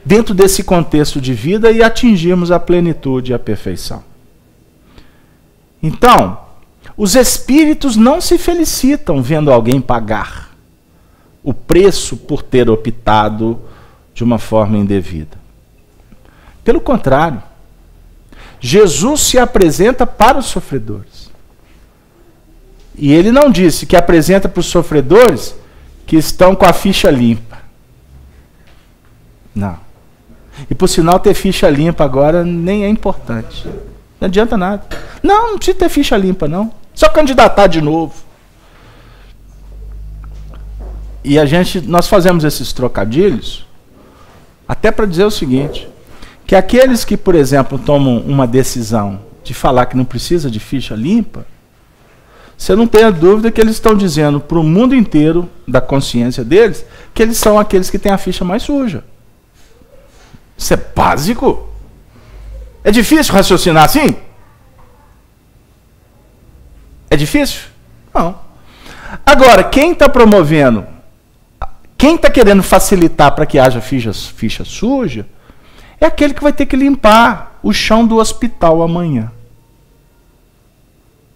dentro desse contexto de vida e atingirmos a plenitude e a perfeição. Então, os espíritos não se felicitam vendo alguém pagar o preço por ter optado de uma forma indevida. Pelo contrário, Jesus se apresenta para os sofredores. E ele não disse que apresenta para os sofredores que estão com a ficha limpa. Não. E por sinal, ter ficha limpa agora nem é importante. Não adianta nada. Não precisa ter ficha limpa, não. Só candidatar de novo. E nós fazemos esses trocadilhos até para dizer o seguinte, que aqueles que, por exemplo, tomam uma decisão de falar que não precisa de ficha limpa, você não tenha dúvida que eles estão dizendo para o mundo inteiro da consciência deles que eles são aqueles que têm a ficha mais suja. Isso é básico. É difícil raciocinar assim? É difícil? Não. Agora, quem está promovendo, quem está querendo facilitar para que haja ficha suja, é aquele que vai ter que limpar o chão do hospital amanhã.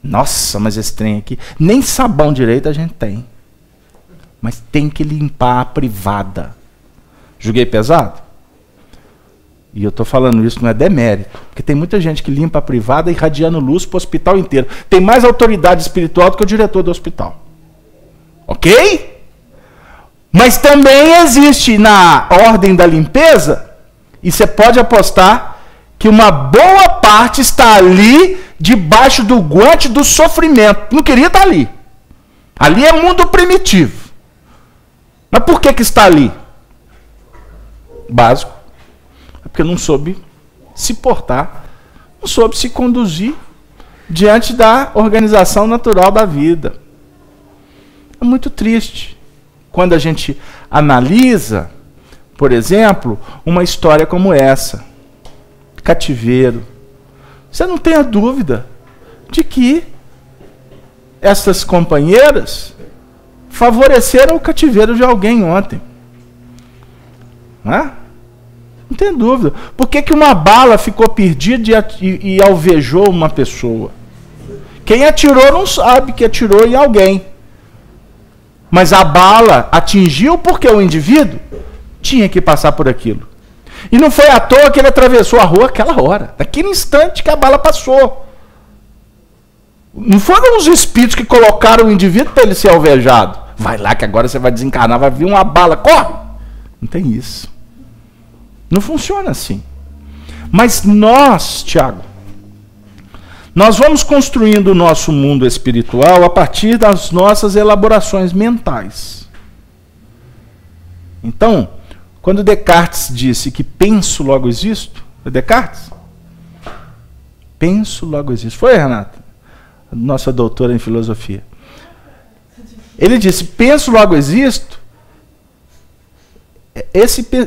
Nossa, mas esse trem aqui, nem sabão direito a gente tem. Mas tem que limpar a privada. Julguei pesado? E eu estou falando isso, não é demérito. Porque tem muita gente que limpa a privada irradiando luz para o hospital inteiro. Tem mais autoridade espiritual do que o diretor do hospital. Ok? Mas também existe na ordem da limpeza, e você pode apostar que uma boa parte está ali debaixo do guante do sofrimento. Não queria estar ali. Ali é mundo primitivo. Mas por que está ali? Básico. É porque não soube se portar, não soube se conduzir diante da organização natural da vida. É muito triste quando a gente analisa, por exemplo, uma história como essa. Cativeiro. Você não tem a dúvida de que essas companheiras favoreceram o cativeiro de alguém ontem. Não é? Não tem dúvida. Por que uma bala ficou perdida e alvejou uma pessoa? Quem atirou não sabe que atirou em alguém. Mas a bala atingiu porque o indivíduo tinha que passar por aquilo. E não foi à toa que ele atravessou a rua aquela hora, naquele instante que a bala passou. Não foram os espíritos que colocaram o indivíduo para ele ser alvejado. Vai lá que agora você vai desencarnar, vai vir uma bala, corre! Não tem isso. Não funciona assim. Mas nós, Tiago, nós vamos construindo o nosso mundo espiritual a partir das nossas elaborações mentais. Então, quando Descartes disse que penso, logo existo, foi Descartes? Penso, logo existo. Foi, Renata? Nossa doutora em filosofia. Ele disse, penso, logo existo.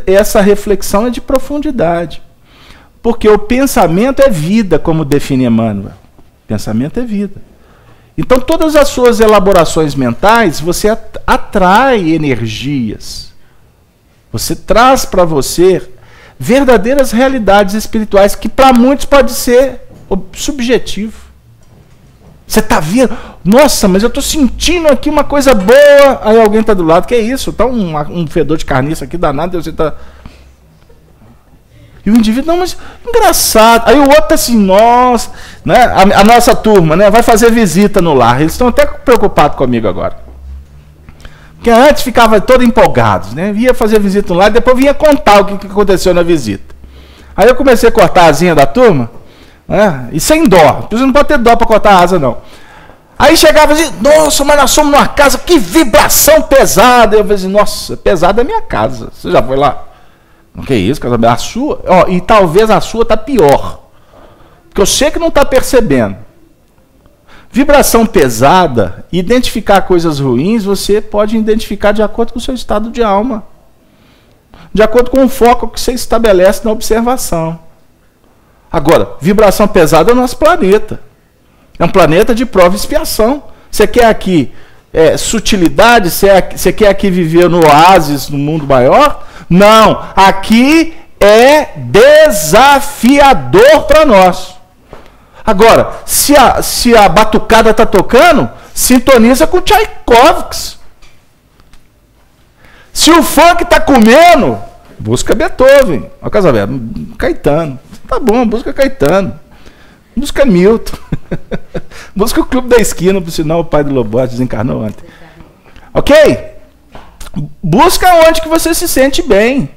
Essa reflexão é de profundidade. Porque o pensamento é vida, como define Emmanuel. Pensamento é vida. Então, todas as suas elaborações mentais, você atrai energias. Você traz para você verdadeiras realidades espirituais que para muitos pode ser subjetivo. Você está vendo? Nossa, mas eu estou sentindo aqui uma coisa boa. Aí alguém está do lado. Que é isso? Está um fedor de carniça aqui danado. Você tá... E o indivíduo, não, mas engraçado. Aí o outro está assim, nossa. Né? A nossa turma, né, vai fazer visita no lar. Eles estão até preocupados comigo agora. Porque antes ficava todo empolgados, né? Ia fazer visita lá e depois vinha contar o que aconteceu na visita. Aí eu comecei a cortar a asinha da turma, né? E sem dó. Você não pode ter dó para cortar a asa, não. Aí chegava assim, nossa, mas nós somos numa casa, que vibração pesada. Eu falei assim, nossa, pesada é minha casa. Você já foi lá? Não, que isso, casa a sua? Ó, e talvez a sua está pior. Porque eu sei que não está percebendo. Vibração pesada, identificar coisas ruins, você pode identificar de acordo com o seu estado de alma. De acordo com o foco que você estabelece na observação. Agora, vibração pesada é o nosso planeta. É um planeta de prova e expiação. Você quer aqui sutilidade? Você quer aqui viver no oásis, no mundo maior? Não. Aqui é desafiador para nós. Agora, se a batucada está tocando, sintoniza com Tchaikovsky. Se o funk está comendo, busca Beethoven. Olha o Casavello, Caetano. Tá bom, busca Caetano. Busca Milton. Busca o Clube da Esquina, por sinal o pai do Lobote desencarnou ontem. Ok? Busca onde que você se sente bem.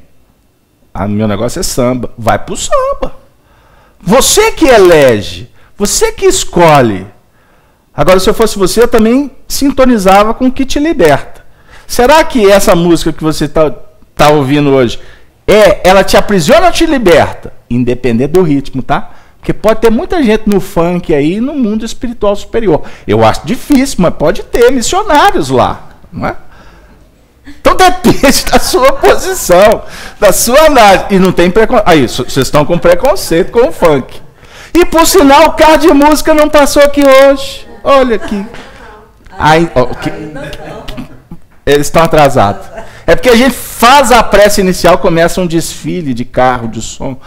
Ah, meu negócio é samba. Vai pro samba. Você que elege. Você que escolhe. Agora, se eu fosse você, eu também sintonizava com o que te liberta. Será que essa música que você tá ouvindo hoje, ela te aprisiona ou te liberta? Independente do ritmo, tá? Porque pode ter muita gente no funk aí, no mundo espiritual superior. Eu acho difícil, mas pode ter missionários lá, não é? Então depende da sua posição, da sua análise. E não tem preconceito. Aí, vocês estão com preconceito com o funk. E por sinal, o carro de música não passou aqui hoje. Olha aqui. Aí, eles estão atrasados. É porque a gente faz a prece inicial, começa um desfile de carro, de som.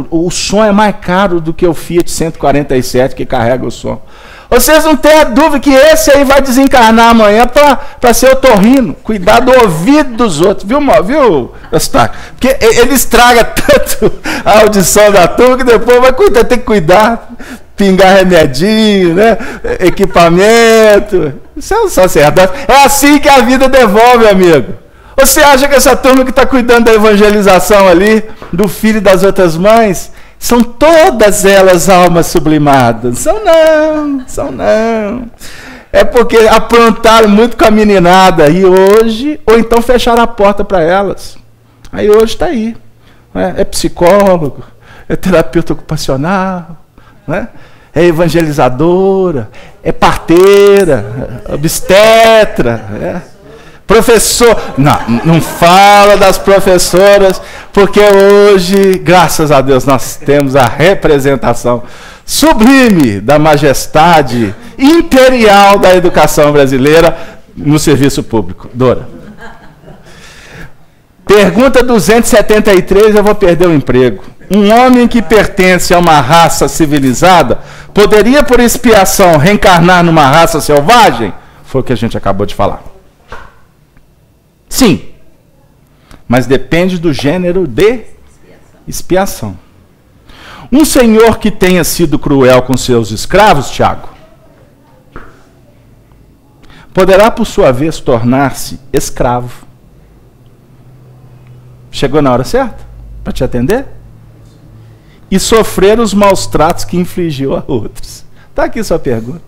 O som é mais caro do que o Fiat 147 que carrega o som. Vocês não têm a dúvida que esse aí vai desencarnar amanhã para ser otorrino, cuidar do ouvido dos outros, viu, Eustáquio? Porque ele estraga tanto a audição da turma que depois vai ter que cuidar, pingar remedinho, né? Equipamento. Isso é um sacerdote. É assim que a vida devolve, amigo. Você acha que essa turma que está cuidando da evangelização ali, do filho das outras mães, são todas elas almas sublimadas? São não. É porque aprontaram muito com a meninada e hoje, ou então fecharam a porta para elas. Aí hoje está aí. É psicólogo, é terapeuta ocupacional, né? É evangelizadora, é parteira, é obstetra, professor. Não fala das professoras, porque hoje, graças a Deus, nós temos a representação sublime da majestade imperial da educação brasileira no serviço público. Dora. Pergunta 273, eu vou perder o emprego. Um homem que pertence a uma raça civilizada poderia, por expiação, reencarnar numa raça selvagem? Foi o que a gente acabou de falar. Sim, mas depende do gênero de expiação. Um senhor que tenha sido cruel com seus escravos, Tiago, poderá, por sua vez, tornar-se escravo. Chegou na hora certa para te atender? E sofrer os maus tratos que infligiu a outros. Está aqui sua pergunta.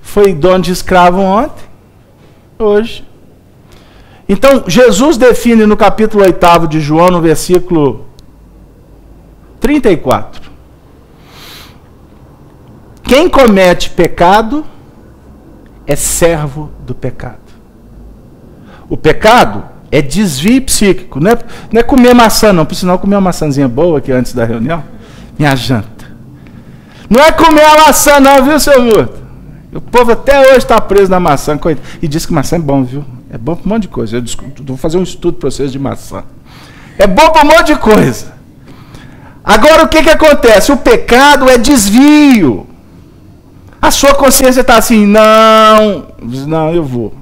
Foi dono de escravo ontem, hoje. Então, Jesus define no capítulo 8 de João, no versículo 34. Quem comete pecado é servo do pecado. O pecado é desvio psíquico. Não é comer maçã, não. Por sinal, comer uma maçãzinha boa aqui antes da reunião. Minha janta. Não é comer a maçã, não, viu, seu Murta? O povo até hoje está preso na maçã. E diz que maçã é bom, viu? É bom para um monte de coisa. Eu vou fazer um estudo para vocês de maçã. É bom para um monte de coisa. Agora, o que acontece? O pecado é desvio. A sua consciência está assim, não, eu vou.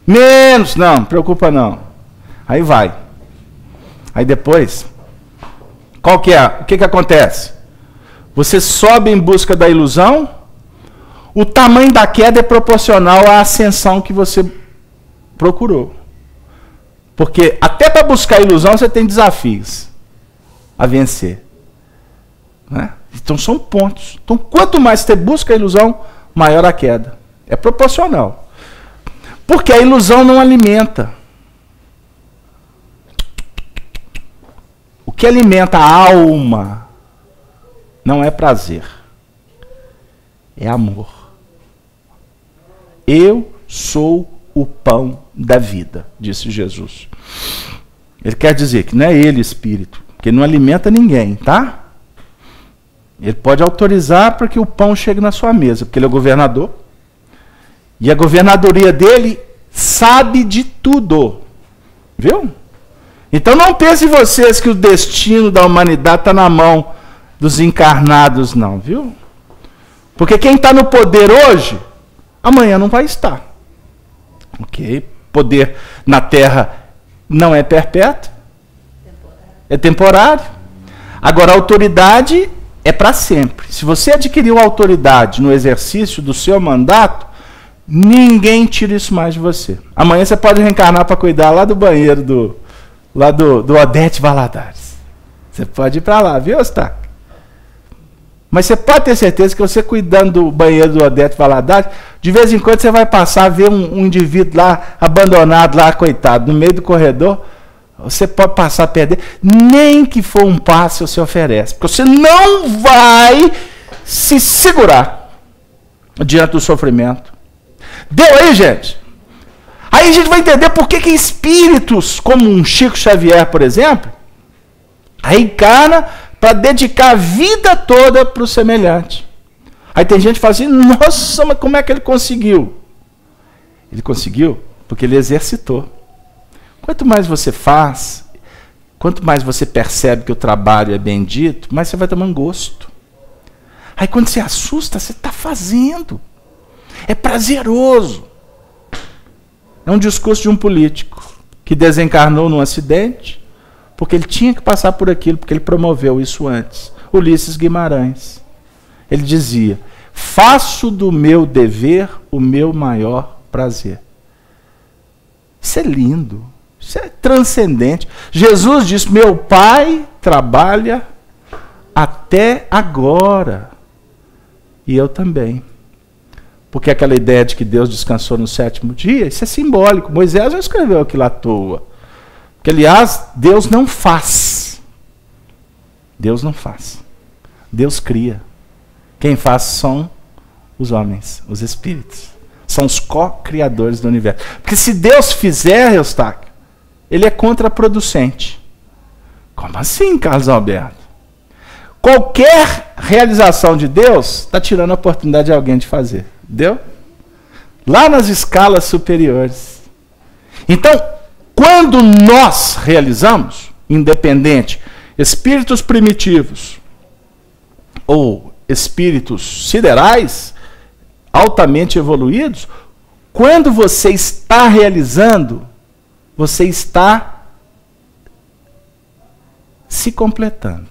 Menos, não preocupa não. Aí vai. Aí depois, qual que é? O que acontece? Você sobe em busca da ilusão, o tamanho da queda é proporcional à ascensão que você procurou. Porque até para buscar a ilusão você tem desafios a vencer. Né? Então são pontos. Então quanto mais você busca a ilusão, maior a queda. É proporcional. Porque a ilusão não alimenta. O que alimenta a alma não é prazer, é amor. Eu sou o pão da vida, disse Jesus. Ele quer dizer que não é ele espírito, que ele não alimenta ninguém, tá? Ele pode autorizar para que o pão chegue na sua mesa, porque ele é o governador. E a governadoria dele sabe de tudo. Viu? Então não pensem vocês que o destino da humanidade está na mão dos encarnados, não, viu? Porque quem está no poder hoje, amanhã não vai estar. Ok? Poder na Terra não é perpétuo. É temporário. Agora, a autoridade é para sempre. Se você adquiriu autoridade no exercício do seu mandato, ninguém tira isso mais de você. Amanhã você pode reencarnar para cuidar lá do banheiro do Odete Valadares. Você pode ir para lá, viu, Eustáquio? Mas você pode ter certeza que você cuidando do banheiro do Odete Valadares, de vez em quando você vai passar a ver um indivíduo lá, abandonado lá, coitado, no meio do corredor. Você pode passar a perder, nem que for um passe você oferece, porque você não vai se segurar diante do sofrimento. Deu aí, gente? Aí a gente vai entender por que espíritos como um Chico Xavier, por exemplo, reencarna para dedicar a vida toda para o semelhante. Aí tem gente que fala assim, nossa, mas como é que ele conseguiu? Ele conseguiu porque ele exercitou. Quanto mais você faz, quanto mais você percebe que o trabalho é bendito, mais você vai tomando gosto. Aí quando você assusta, você está fazendo. É prazeroso. É um discurso de um político que desencarnou num acidente porque ele tinha que passar por aquilo, porque ele promoveu isso antes. Ulisses Guimarães. Ele dizia: faço do meu dever o meu maior prazer. Isso é lindo. Isso é transcendente. Jesus disse: meu Pai trabalha até agora. E eu também. Porque aquela ideia de que Deus descansou no 7º dia, isso é simbólico. Moisés não escreveu aquilo à toa. Porque, aliás, Deus não faz. Deus não faz. Deus cria. Quem faz são os homens, os espíritos. São os co-criadores do universo. Porque se Deus fizer, Eustáquio, ele é contraproducente. Como assim, Carlos Alberto? Qualquer realização de Deus está tirando a oportunidade de alguém de fazer. Entendeu? Lá nas escalas superiores. Então, quando nós realizamos, independente, espíritos primitivos ou espíritos siderais, altamente evoluídos, quando você está realizando, você está se completando.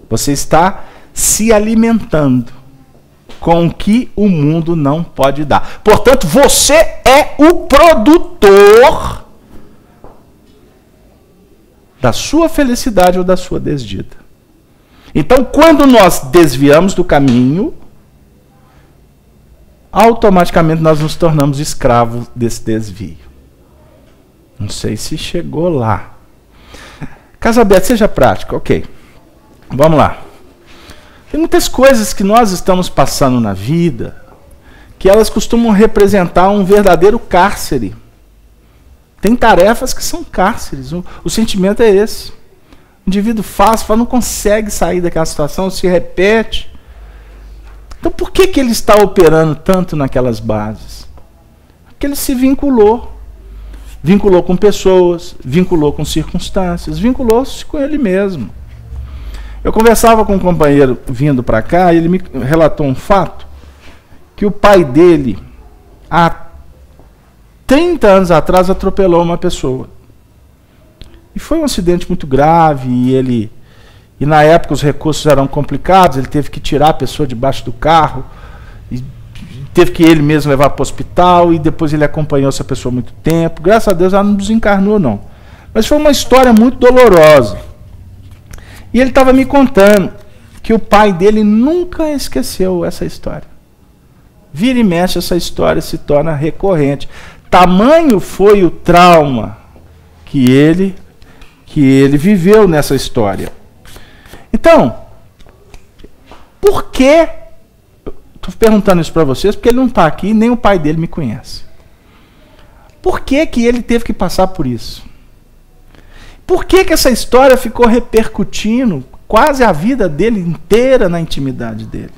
Você está se alimentando com o que o mundo não pode dar. Portanto, você é o produtor da sua felicidade ou da sua desdita. Então, quando nós desviamos do caminho, automaticamente nós nos tornamos escravos desse desvio. Não sei se chegou lá. Casa aberta, seja prática, ok. Vamos lá. Tem muitas coisas que nós estamos passando na vida que elas costumam representar um verdadeiro cárcere. Tem tarefas que são cárceres. O sentimento é esse. O indivíduo faz, não consegue sair daquela situação, se repete. Então por que ele está operando tanto naquelas bases? Porque ele se vinculou. Vinculou com pessoas, vinculou com circunstâncias, vinculou-se com ele mesmo. Eu conversava com um companheiro vindo para cá e ele me relatou um fato que o pai dele, há 30 anos atrás, atropelou uma pessoa. E foi um acidente muito grave e na época os recursos eram complicados, ele teve que tirar a pessoa debaixo do carro, e teve que ele mesmo levar para o hospital e depois ele acompanhou essa pessoa muito tempo. Graças a Deus ela não desencarnou não. Mas foi uma história muito dolorosa. E ele estava me contando que o pai dele nunca esqueceu essa história. Vira e mexe, essa história se torna recorrente. Tamanho foi o trauma que ele viveu nessa história. Então, por que... Estou perguntando isso para vocês porque ele não está aqui, nem o pai dele me conhece. Por que ele teve que passar por isso? Por que essa história ficou repercutindo quase a vida dele inteira na intimidade dele?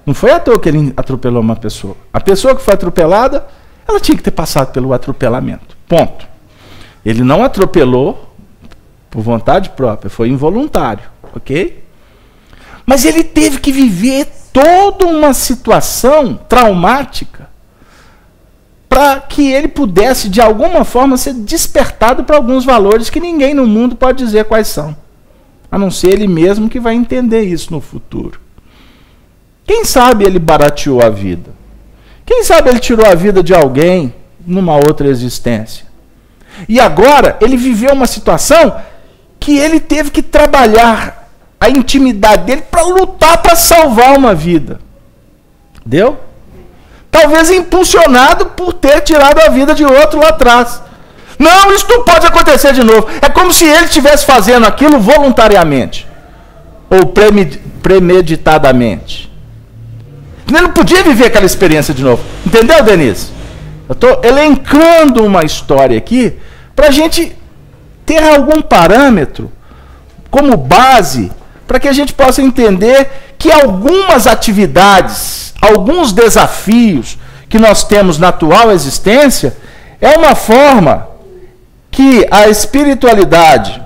Não foi à toa que ele atropelou uma pessoa. A pessoa que foi atropelada, ela tinha que ter passado pelo atropelamento. Ponto. Ele não atropelou por vontade própria, foi involuntário, ok? Mas ele teve que viver toda uma situação traumática para que ele pudesse, de alguma forma, ser despertado para alguns valores que ninguém no mundo pode dizer quais são. A não ser ele mesmo que vai entender isso no futuro. Quem sabe ele barateou a vida? Quem sabe ele tirou a vida de alguém numa outra existência? E agora ele viveu uma situação que ele teve que trabalhar a intimidade dele para lutar para salvar uma vida. Deu? Talvez impulsionado por ter tirado a vida de outro lá atrás. Não, isso não pode acontecer de novo. É como se ele estivesse fazendo aquilo voluntariamente. Ou premeditadamente. Ele não podia viver aquela experiência de novo. Entendeu, Denise? Eu estou elencando uma história aqui para a gente ter algum parâmetro como base para que a gente possa entender que algumas atividades, alguns desafios que nós temos na atual existência é uma forma que a espiritualidade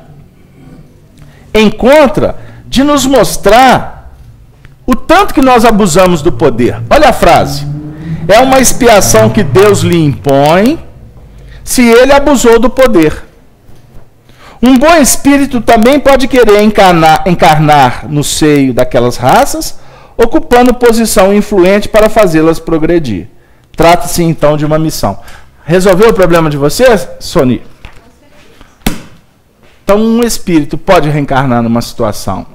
encontra de nos mostrar o tanto que nós abusamos do poder. Olha a frase. É uma expiação que Deus lhe impõe se ele abusou do poder. Um bom espírito também pode querer encarnar no seio daquelas raças, ocupando posição influente para fazê-las progredir. Trata-se então de uma missão. Resolveu o problema de vocês, Sony? Então, um espírito pode reencarnar numa situação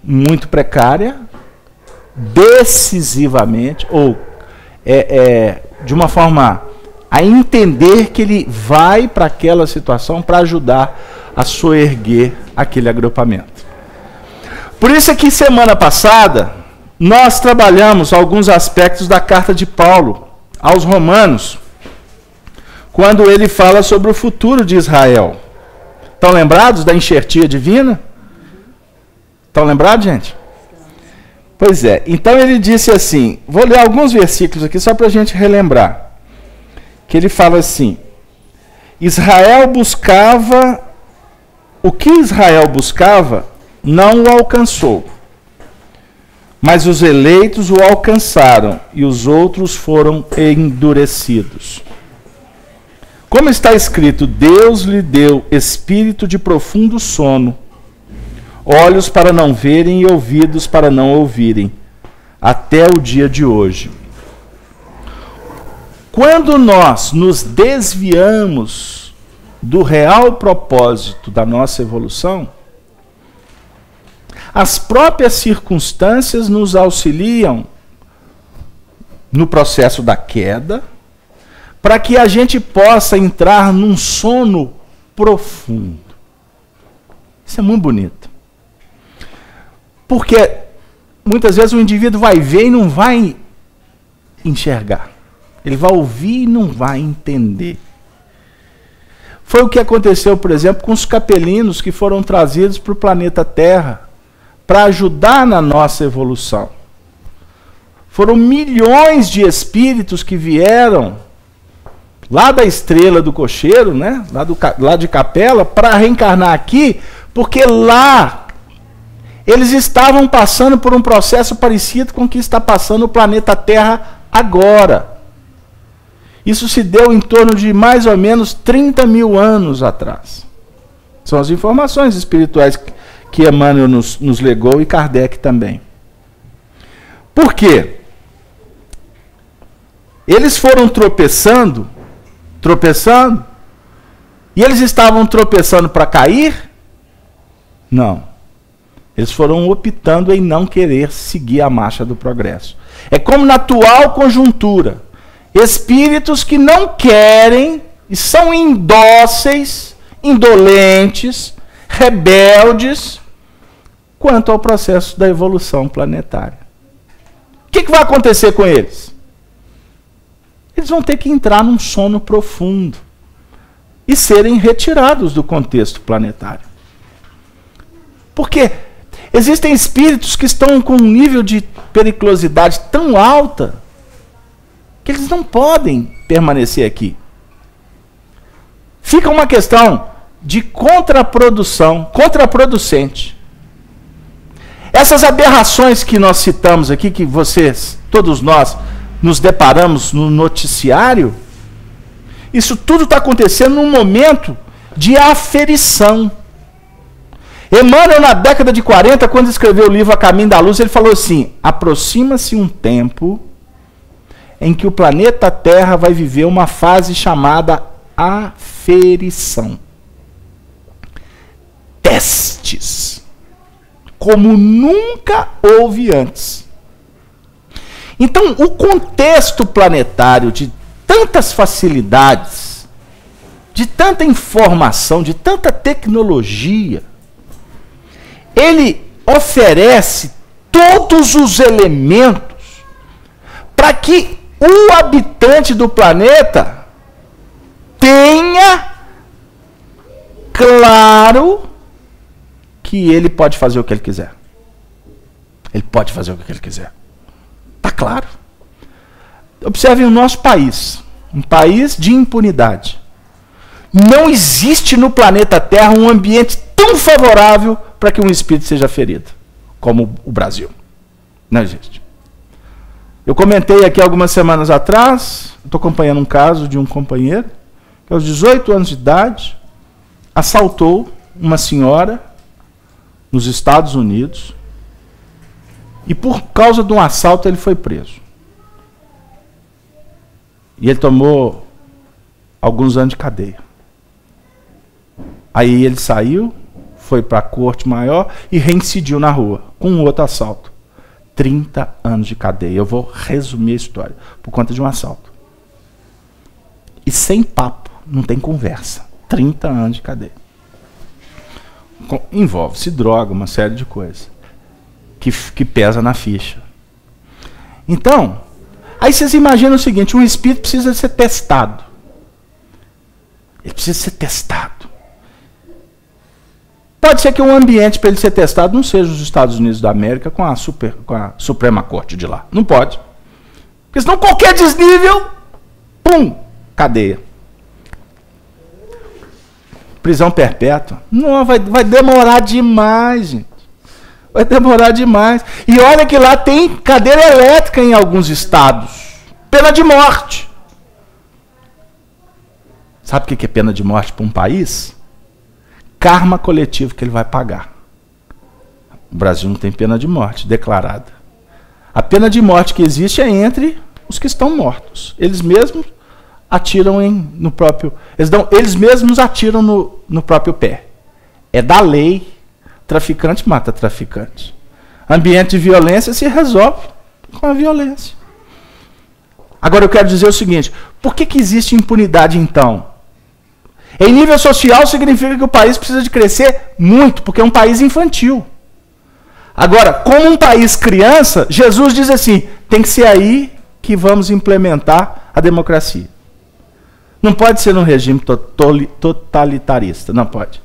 muito precária, decisivamente, ou de uma forma a entender que ele vai para aquela situação para ajudar a soerguer aquele agrupamento. Por isso é que semana passada nós trabalhamos alguns aspectos da carta de Paulo aos Romanos, quando ele fala sobre o futuro de Israel. Estão lembrados da enxertia divina? Estão lembrados, gente? Pois é. Então ele disse assim, vou ler alguns versículos aqui só para a gente relembrar. Que ele fala assim, Israel buscava, o que Israel buscava não o alcançou, mas os eleitos o alcançaram e os outros foram endurecidos. Como está escrito, Deus lhe deu espírito de profundo sono, olhos para não verem e ouvidos para não ouvirem, até o dia de hoje. Quando nós nos desviamos do real propósito da nossa evolução, as próprias circunstâncias nos auxiliam no processo da queda, para que a gente possa entrar num sono profundo. Isso é muito bonito. Porque muitas vezes o indivíduo vai ver e não vai enxergar. Ele vai ouvir e não vai entender. Foi o que aconteceu, por exemplo, com os capelinos que foram trazidos para o planeta Terra para ajudar na nossa evolução. Foram milhões de espíritos que vieram lá da Estrela do Cocheiro, né? lá de Capela, para reencarnar aqui, porque lá eles estavam passando por um processo parecido com o que está passando o planeta Terra agora. Isso se deu em torno de mais ou menos 30 mil anos atrás. São as informações espirituais que Emmanuel nos legou e Kardec também. Por quê? Eles foram tropeçando, e eles estavam tropeçando para cair? Não. Eles foram optando em não querer seguir a marcha do progresso. É como na atual conjuntura. Espíritos que não querem e são indóceis, indolentes, rebeldes quanto ao processo da evolução planetária. O que vai acontecer com eles? Eles vão ter que entrar num sono profundo e serem retirados do contexto planetário. Porque existem espíritos que estão com um nível de periculosidade tão alta que eles não podem permanecer aqui. Fica uma questão de contraprodução, contraproducente. Essas aberrações que nós citamos aqui, que vocês, todos nós, nos deparamos no noticiário, isso tudo está acontecendo num momento de aferição. Emmanuel, na década de 40, quando escreveu o livro A Caminho da Luz, ele falou assim, aproxima-se um tempo em que o planeta Terra vai viver uma fase chamada aferição. Testes, como nunca houve antes. Então, o contexto planetário de tantas facilidades, de tanta informação, de tanta tecnologia, ele oferece todos os elementos para que o habitante do planeta tenha claro que ele pode fazer o que ele quiser. Ele pode fazer o que ele quiser. Está claro. Observem o nosso país, um país de impunidade. Não existe no planeta Terra um ambiente tão favorável para que um espírito seja ferido como o Brasil. Não existe. Eu comentei aqui algumas semanas atrás, estou acompanhando um caso de um companheiro que aos 18 anos de idade assaltou uma senhora nos Estados Unidos e por causa de um assalto ele foi preso. E ele tomou alguns anos de cadeia. Aí ele saiu, foi para a corte maior e reincidiu na rua com um outro assalto. 30 anos de cadeia. Eu vou resumir a história. Por conta de um assalto. E sem papo, não tem conversa. 30 anos de cadeia. Envolve-se droga, uma série de coisas. Que pesa na ficha. Então, aí vocês imaginam o seguinte, um espírito precisa ser testado. Ele precisa ser testado. Pode ser que um ambiente para ele ser testado não seja os Estados Unidos da América com a Suprema Corte de lá. Não pode. Porque senão qualquer desnível, pum, cadeia. Prisão perpétua. Não, vai demorar demais, gente. Vai demorar demais. E olha que lá tem cadeira elétrica em alguns estados. Pena de morte. Sabe o que é pena de morte para um país? Karma coletivo que ele vai pagar. O Brasil não tem pena de morte declarada. A pena de morte que existe é entre os que estão mortos. Eles mesmos atiram no próprio... Eles mesmos atiram no próprio pé. É da lei. Traficante mata traficante. Ambiente de violência se resolve com a violência. Agora eu quero dizer o seguinte, por que existe impunidade então? Em nível social significa que o país precisa de crescer muito, porque é um país infantil. Agora, como um país criança, Jesus diz assim, tem que ser aí que vamos implementar a democracia. Não pode ser num regime totalitarista, não pode.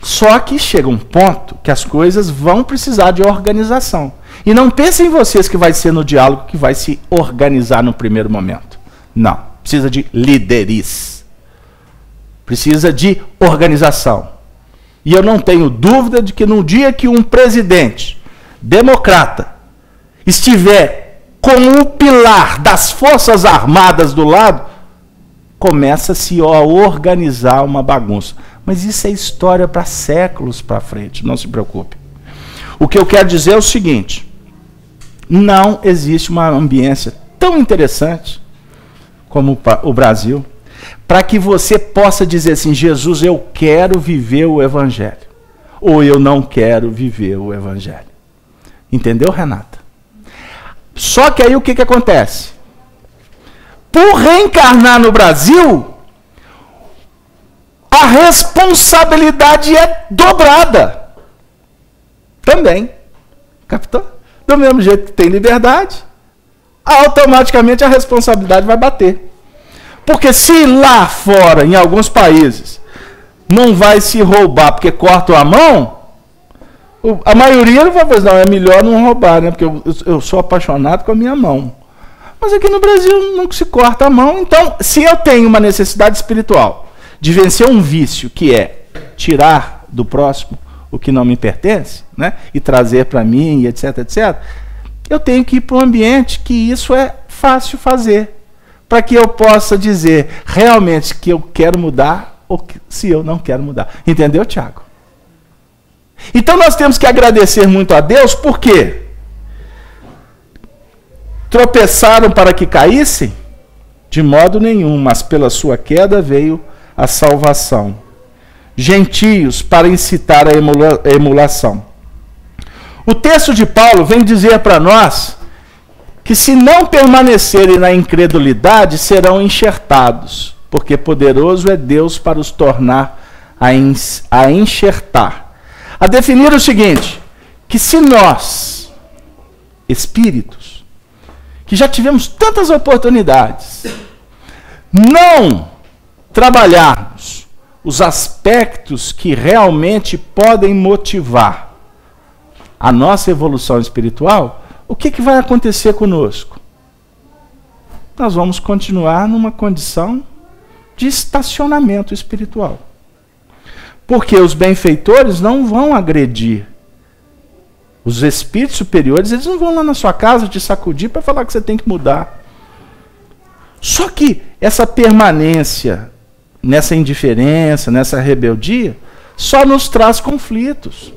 Só que chega um ponto que as coisas vão precisar de organização. E não pensem vocês que vai ser no diálogo que vai se organizar no primeiro momento. Não. Precisa de líderes. Precisa de organização. E eu não tenho dúvida de que no dia que um presidente democrata estiver com o pilar das Forças Armadas do lado, começa-se a organizar uma bagunça. Mas isso é história para séculos para frente, não se preocupe. O que eu quero dizer é o seguinte, não existe uma ambiência tão interessante como o Brasil, para que você possa dizer assim, Jesus, eu quero viver o Evangelho, ou eu não quero viver o Evangelho. Entendeu, Renata? Só que aí o que acontece? Por reencarnar no Brasil, a responsabilidade é dobrada. Também. Captou? Do mesmo jeito que tem liberdade, automaticamente a responsabilidade vai bater. Porque se lá fora, em alguns países, não vai se roubar porque cortam a mão, a maioria não vai fazer, não, é melhor não roubar, né? Porque eu sou apaixonado com a minha mão. Mas aqui no Brasil não se corta a mão. Então, se eu tenho uma necessidade espiritual de vencer um vício, que é tirar do próximo o que não me pertence, né? E trazer para mim, etc, etc, eu tenho que ir para um ambiente que isso é fácil fazer, para que eu possa dizer realmente que eu quero mudar ou se eu não quero mudar. Entendeu, Tiago? Então nós temos que agradecer muito a Deus, por quê? Tropeçaram para que caíssem? De modo nenhum, mas pela sua queda veio a salvação. Gentios para incitar a emulação. O texto de Paulo vem dizer para nós que se não permanecerem na incredulidade, serão enxertados, porque poderoso é Deus para os tornar a enxertar. A definir o seguinte, que se nós, espíritos, que já tivemos tantas oportunidades, não trabalharmos os aspectos que realmente podem motivar a nossa evolução espiritual, o que vai acontecer conosco? nós vamos continuar numa condição de estacionamento espiritual. Porque os benfeitores não vão agredir. Os espíritos superiores, eles não vão lá na sua casa te sacudir para falar que você tem que mudar. Só que essa permanência nessa indiferença, nessa rebeldia, só nos traz conflitos.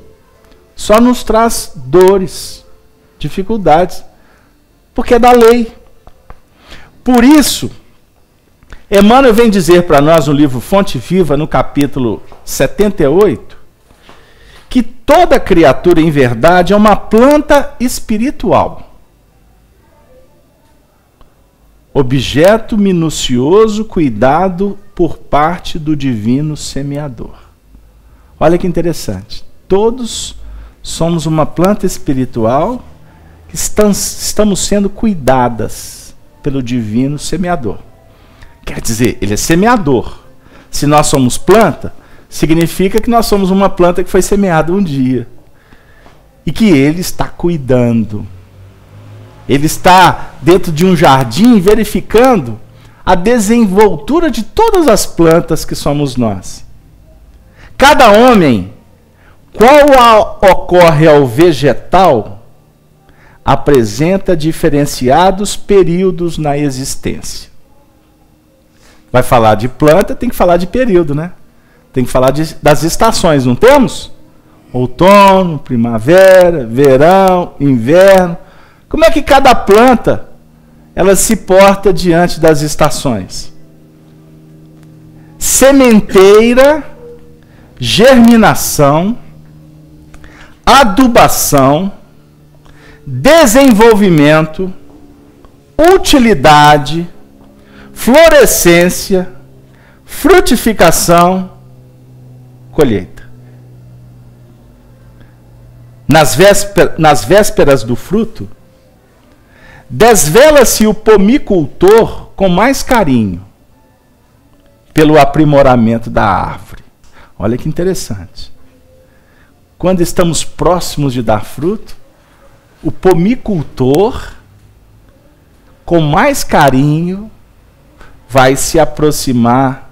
Só nos traz dores, dificuldades. Porque é da lei. Por isso, Emmanuel vem dizer para nós no livro Fonte Viva, no capítulo 78, que toda criatura em verdade é uma planta espiritual, objeto minucioso cuidado por parte do divino semeador. Olha que interessante. Todos somos uma planta espiritual que estamos sendo cuidadas pelo divino semeador. Quer dizer, ele é semeador. Se nós somos planta, significa que nós somos uma planta que foi semeada um dia. E que ele está cuidando. Ele está dentro de um jardim verificando a desenvoltura de todas as plantas que somos nós. Cada homem, qual ocorre ao vegetal, apresenta diferenciados períodos na existência. Vai falar de planta, tem que falar de período, né? Tem que falar das estações, não temos? Outono, primavera, verão, inverno. Como é que cada planta ela se porta diante das estações? Sementeira, germinação, adubação, desenvolvimento, utilidade, florescência, frutificação, colheita. Nas vésperas do fruto, desvela-se o pomicultor com mais carinho pelo aprimoramento da árvore. Olha que interessante. Quando estamos próximos de dar fruto, o pomicultor, com mais carinho, vai se aproximar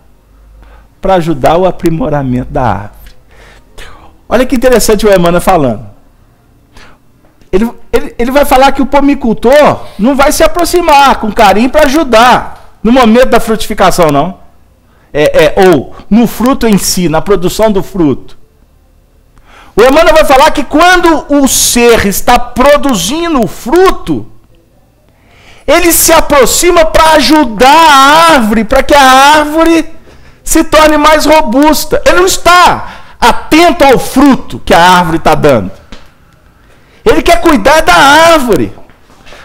para ajudar o aprimoramento da árvore. Olha que interessante o Emmanuel falando. Ele vai falar que o pomicultor não vai se aproximar com carinho para ajudar no momento da frutificação, não. Ou no fruto em si, na produção do fruto. O Emmanuel vai falar que quando o ser está produzindo o fruto, ele se aproxima para ajudar a árvore, para que a árvore se torne mais robusta. Ele não está atento ao fruto que a árvore está dando. Ele quer cuidar da árvore.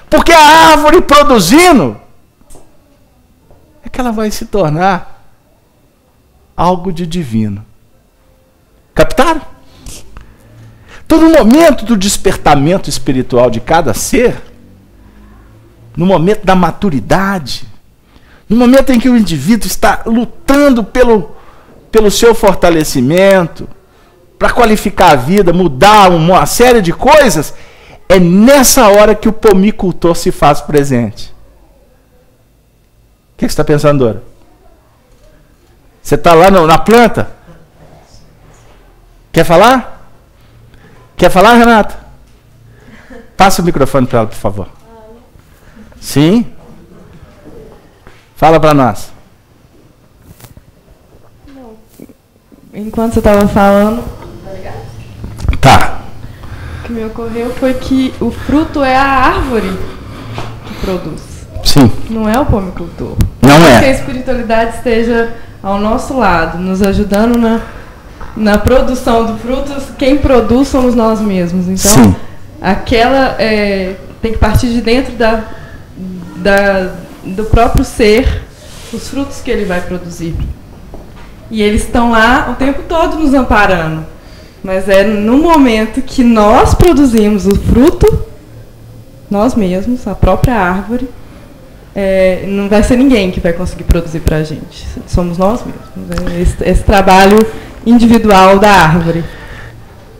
Porque a árvore produzindo, é que ela vai se tornar algo de divino. Captaram? Todo momento do despertamento espiritual de cada ser, no momento da maturidade, no momento em que o indivíduo está lutando pelo seu fortalecimento, para qualificar a vida, mudar uma série de coisas, é nessa hora que o pomicultor se faz presente. O que você está pensando, Dora? Você está lá na planta? Quer falar? Quer falar, Renata? Passa o microfone para ela, por favor. Sim? Fala para nós. Não. Enquanto você estava falando... Tá. O que me ocorreu foi que o fruto é a árvore que produz. Sim. Não é o pomicultor. Não é. Que a espiritualidade esteja ao nosso lado, nos ajudando na produção do fruto. Quem produz somos nós mesmos. Então, sim, aquela tem que partir de dentro do próprio ser, os frutos que ele vai produzir. E eles estão lá o tempo todo nos amparando. Mas é no momento que nós produzimos o fruto, nós mesmos, a própria árvore, não vai ser ninguém que vai conseguir produzir para a gente. Somos nós mesmos. Esse trabalho individual da árvore.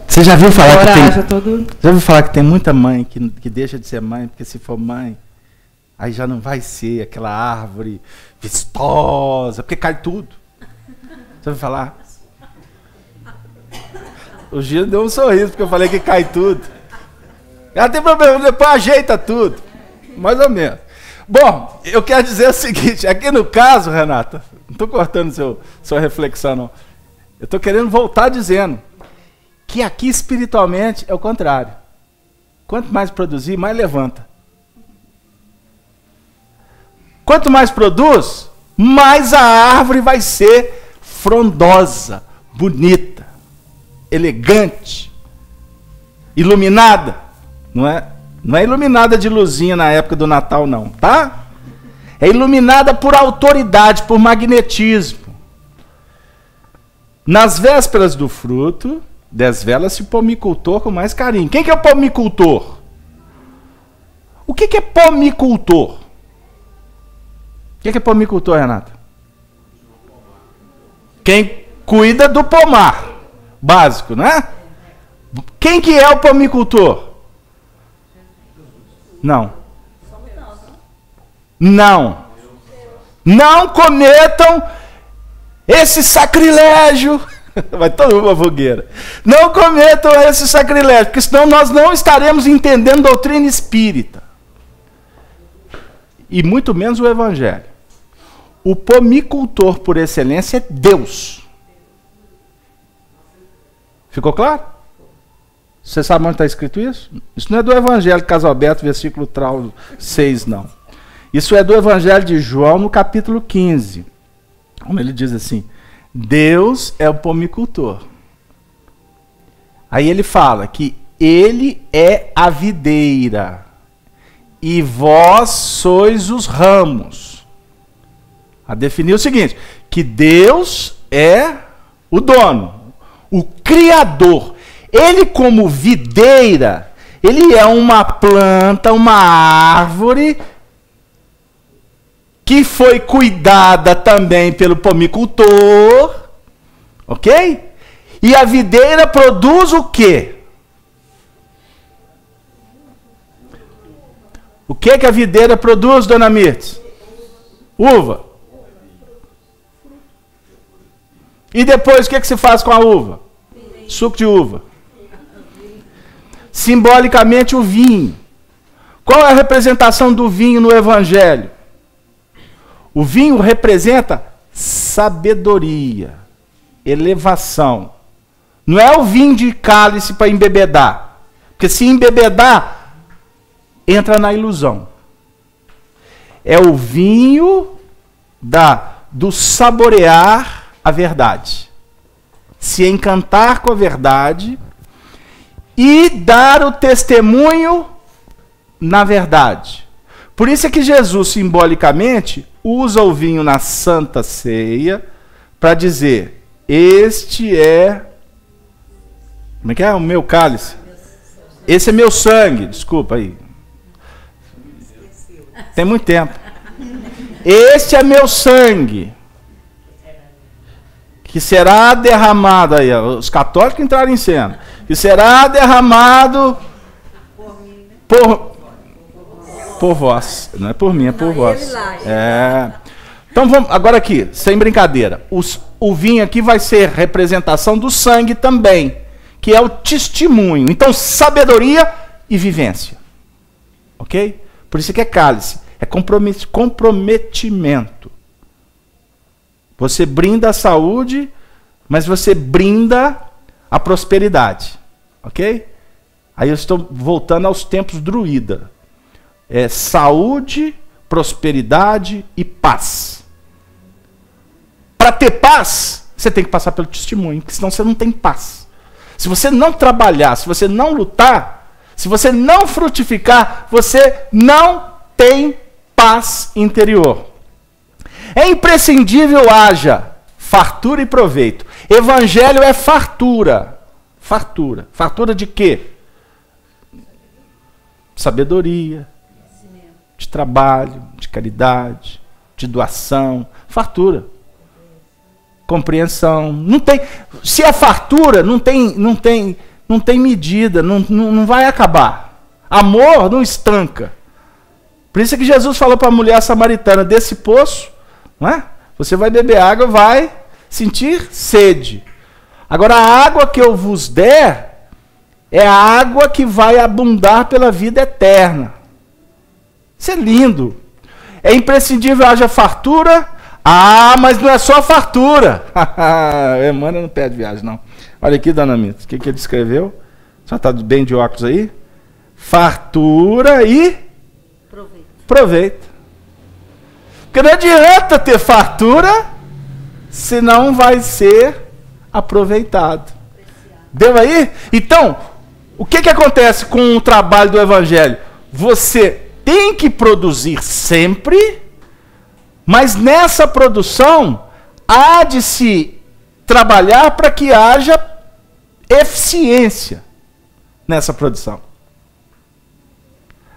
Você já viu falar já ouviu falar que tem muita mãe que deixa de ser mãe, porque se for mãe, Aí já não vai ser aquela árvore vistosa, porque cai tudo. Você vai falar? O Gino deu um sorriso porque eu falei que cai tudo. Não tem problema, depois ajeita tudo. Mais ou menos. Bom, eu quero dizer o seguinte, aqui no caso, Renata, não estou cortando sua reflexão, não. Eu estou querendo voltar dizendo que aqui espiritualmente é o contrário. Quanto mais produzir, mais levanta. Quanto mais produz, mais a árvore vai ser frondosa, bonita, elegante, iluminada. Não é iluminada de luzinha na época do Natal, não, tá? É iluminada por autoridade, por magnetismo. Nas vésperas do fruto, desvela-se o pomicultor com mais carinho. Quem que é o pomicultor? O que é pomicultor? O que é pomicultor, Renata? Quem cuida do pomar. Básico, né? Quem que é o pomicultor? Não. Não. Não cometam esse sacrilégio. Vai todo mundo pra fogueira. Não cometam esse sacrilégio, porque senão nós não estaremos entendendo doutrina espírita. E muito menos o evangelho. O pomicultor por excelência é Deus. Ficou claro? Você sabe onde está escrito isso? Isso não é do Evangelho de Casalberto, versículo 6, não. Isso é do Evangelho de João, no capítulo 15. Como ele diz assim, Deus é o pomicultor. Aí ele fala que ele é a videira e vós sois os ramos. A definir o seguinte, que Deus é o dono, o criador. Ele, como videira, ele é uma planta, uma árvore que foi cuidada também pelo pomicultor, ok? E a videira produz o quê? O que a videira produz, dona Mirtz? Uva. E depois o que se faz com a uva? Suco de uva. Simbolicamente o vinho. Qual é a representação do vinho no Evangelho? O vinho representa sabedoria, elevação. Não é o vinho de cálice para embebedar. Porque se embebedar, entra na ilusão. É o vinho do saborear a verdade. Se encantar com a verdade e dar o testemunho na verdade. Por isso é que Jesus, simbolicamente, usa o vinho na Santa Ceia para dizer, este é... Como é que é? O meu cálice. Esse é meu sangue. Desculpa aí. Tem muito tempo. Este é meu sangue, que será derramado, aí, os católicos entraram em cena, que será derramado por vós, não é por mim, é por vós. Então vamos, agora aqui, sem brincadeira, o vinho aqui vai ser representação do sangue também, que é o testemunho, então sabedoria e vivência, ok? Por isso que é cálice, é comprometimento. Você brinda a saúde, mas você brinda a prosperidade. Ok? Aí eu estou voltando aos tempos druida. É saúde, prosperidade e paz. Para ter paz, você tem que passar pelo testemunho, porque senão você não tem paz. Se você não trabalhar, se você não lutar, se você não frutificar, você não tem paz interior. É imprescindível haja fartura e proveito. Evangelho é fartura. Fartura. Fartura de quê? Sabedoria, de trabalho, de caridade, de doação. Fartura. Compreensão. Não tem, se é fartura, não tem medida, não vai acabar. Amor não estanca. Por isso é que Jesus falou para a mulher samaritana, desse poço, não é? Você vai beber água, vai sentir sede. Agora a água que eu vos der é a água que vai abundar pela vida eterna. Isso é lindo. É imprescindível haja fartura. Ah, mas não é só fartura. Emmanuel não perde viagem, não. Olha aqui, dona Mita, o que ele escreveu? Só está bem de óculos aí? Fartura e proveito. Porque não adianta ter fartura se não vai ser aproveitado. Deu aí? Então, o que acontece com o trabalho do Evangelho? Você tem que produzir sempre, mas nessa produção há de se trabalhar para que haja eficiência nessa produção.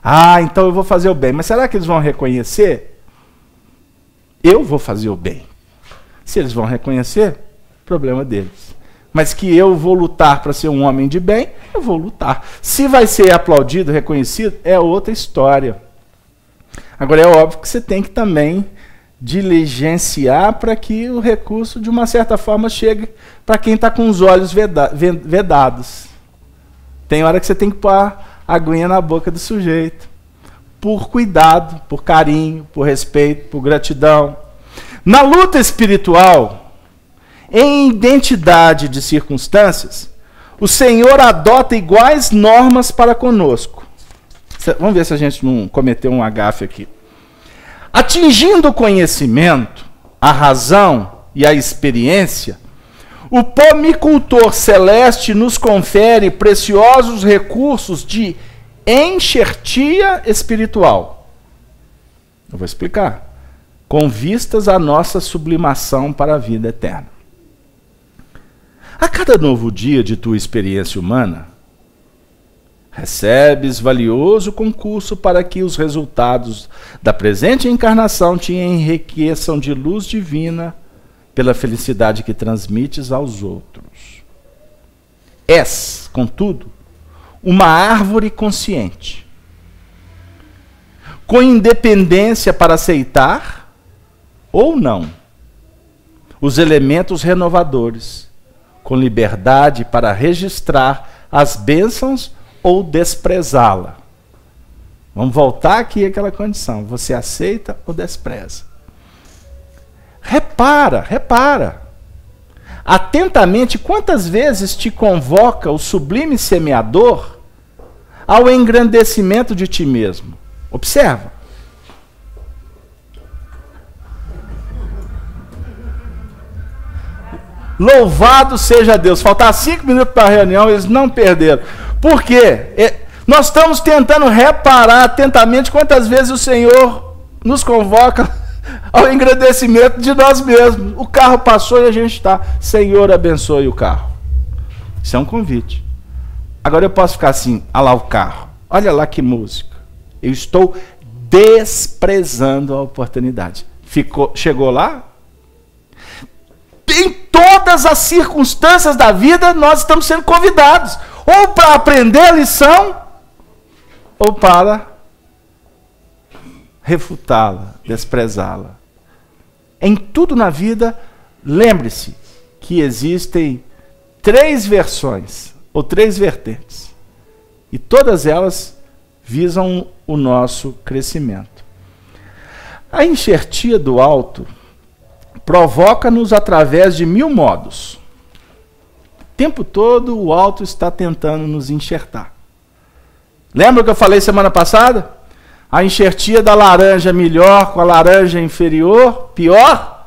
Ah, então eu vou fazer o bem. Mas será que eles vão reconhecer? Eu vou fazer o bem. Se eles vão reconhecer, problema deles. Mas que eu vou lutar para ser um homem de bem, eu vou lutar. Se vai ser aplaudido, reconhecido, é outra história. Agora é óbvio que você tem que também diligenciar para que o recurso, de uma certa forma, chegue para quem está com os olhos vedados. Tem hora que você tem que pôr a aguinha na boca do sujeito. Por cuidado, por carinho, por respeito, por gratidão. Na luta espiritual, em identidade de circunstâncias, o Senhor adota iguais normas para conosco. Vamos ver se a gente não cometeu um agafe aqui. Atingindo o conhecimento, a razão e a experiência, o pomicultor celeste nos confere preciosos recursos de enxertia espiritual. Eu vou explicar. Com vistas à nossa sublimação para a vida eterna. A cada novo dia de tua experiência humana, recebes valioso concurso para que os resultados da presente encarnação te enriqueçam de luz divina pela felicidade que transmites aos outros. És, contudo, uma árvore consciente, com independência para aceitar ou não os elementos renovadores, com liberdade para registrar as bênçãos ou desprezá-la. Vamos voltar aqui àquela condição. Você aceita ou despreza? Repara. Atentamente, quantas vezes te convoca o sublime semeador ao engrandecimento de ti mesmo? Observa. Louvado seja Deus. Faltar 5 minutos para a reunião, eles não perderam. Por quê? Nós estamos tentando reparar atentamente quantas vezes o Senhor nos convoca ao engrandecimento de nós mesmos. O carro passou e a gente está. Senhor, abençoe o carro. Isso é um convite. Agora eu posso ficar assim, olha lá o carro. Olha lá que música. Eu estou desprezando a oportunidade. Chegou lá? Em todas as circunstâncias da vida, nós estamos sendo convidados. Ou para aprender a lição, ou para refutá-la, desprezá-la. Em tudo na vida, lembre-se que existem 3 versões, ou 3 vertentes. E todas elas visam o nosso crescimento. A enxertia do alto provoca-nos através de 1000 modos. O tempo todo o alto está tentando nos enxertar. Lembra que eu falei semana passada? A enxertia da laranja melhor com a laranja inferior, pior.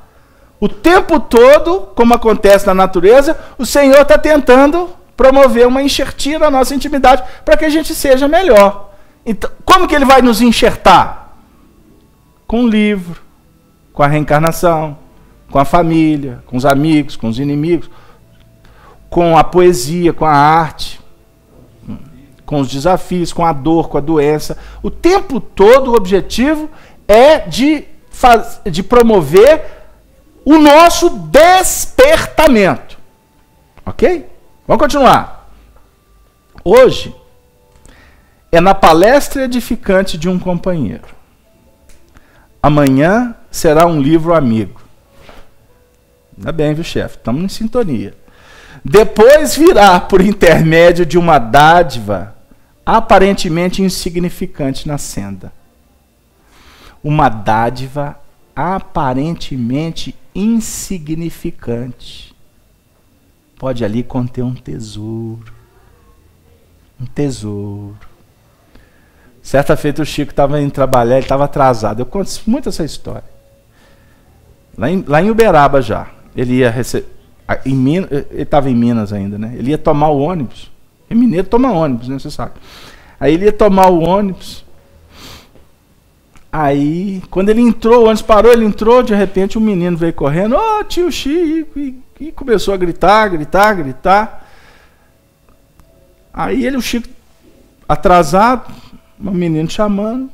O tempo todo, como acontece na natureza, o Senhor está tentando promover uma enxertia na nossa intimidade para que a gente seja melhor. Então, como que ele vai nos enxertar? Com o livro, com a reencarnação, com a família, com os amigos, com os inimigos, com a poesia, com a arte, com os desafios, com a dor, com a doença. O tempo todo o objetivo é de promover o nosso despertamento. Ok? Vamos continuar. Hoje é na palestra edificante de um companheiro. amanhã será um livro amigo. Ainda bem, viu, chefe? Estamos em sintonia. Depois virá por intermédio de uma dádiva aparentemente insignificante na senda. Uma dádiva aparentemente insignificante. Pode ali conter um tesouro. Um tesouro. Certa feita o Chico estava indo trabalhar, ele estava atrasado. Eu conto muito essa história. Lá em Uberaba já. Ele ia receber. Ele estava em Minas ainda, né? Ele ia tomar o ônibus. E mineiro toma ônibus, né? Você sabe. Aí ele ia tomar o ônibus. Aí, quando ele entrou, o ônibus parou, ele entrou, de repente um menino veio correndo, ô tio Chico, e começou a gritar. Aí o Chico, atrasado, um menino chamando,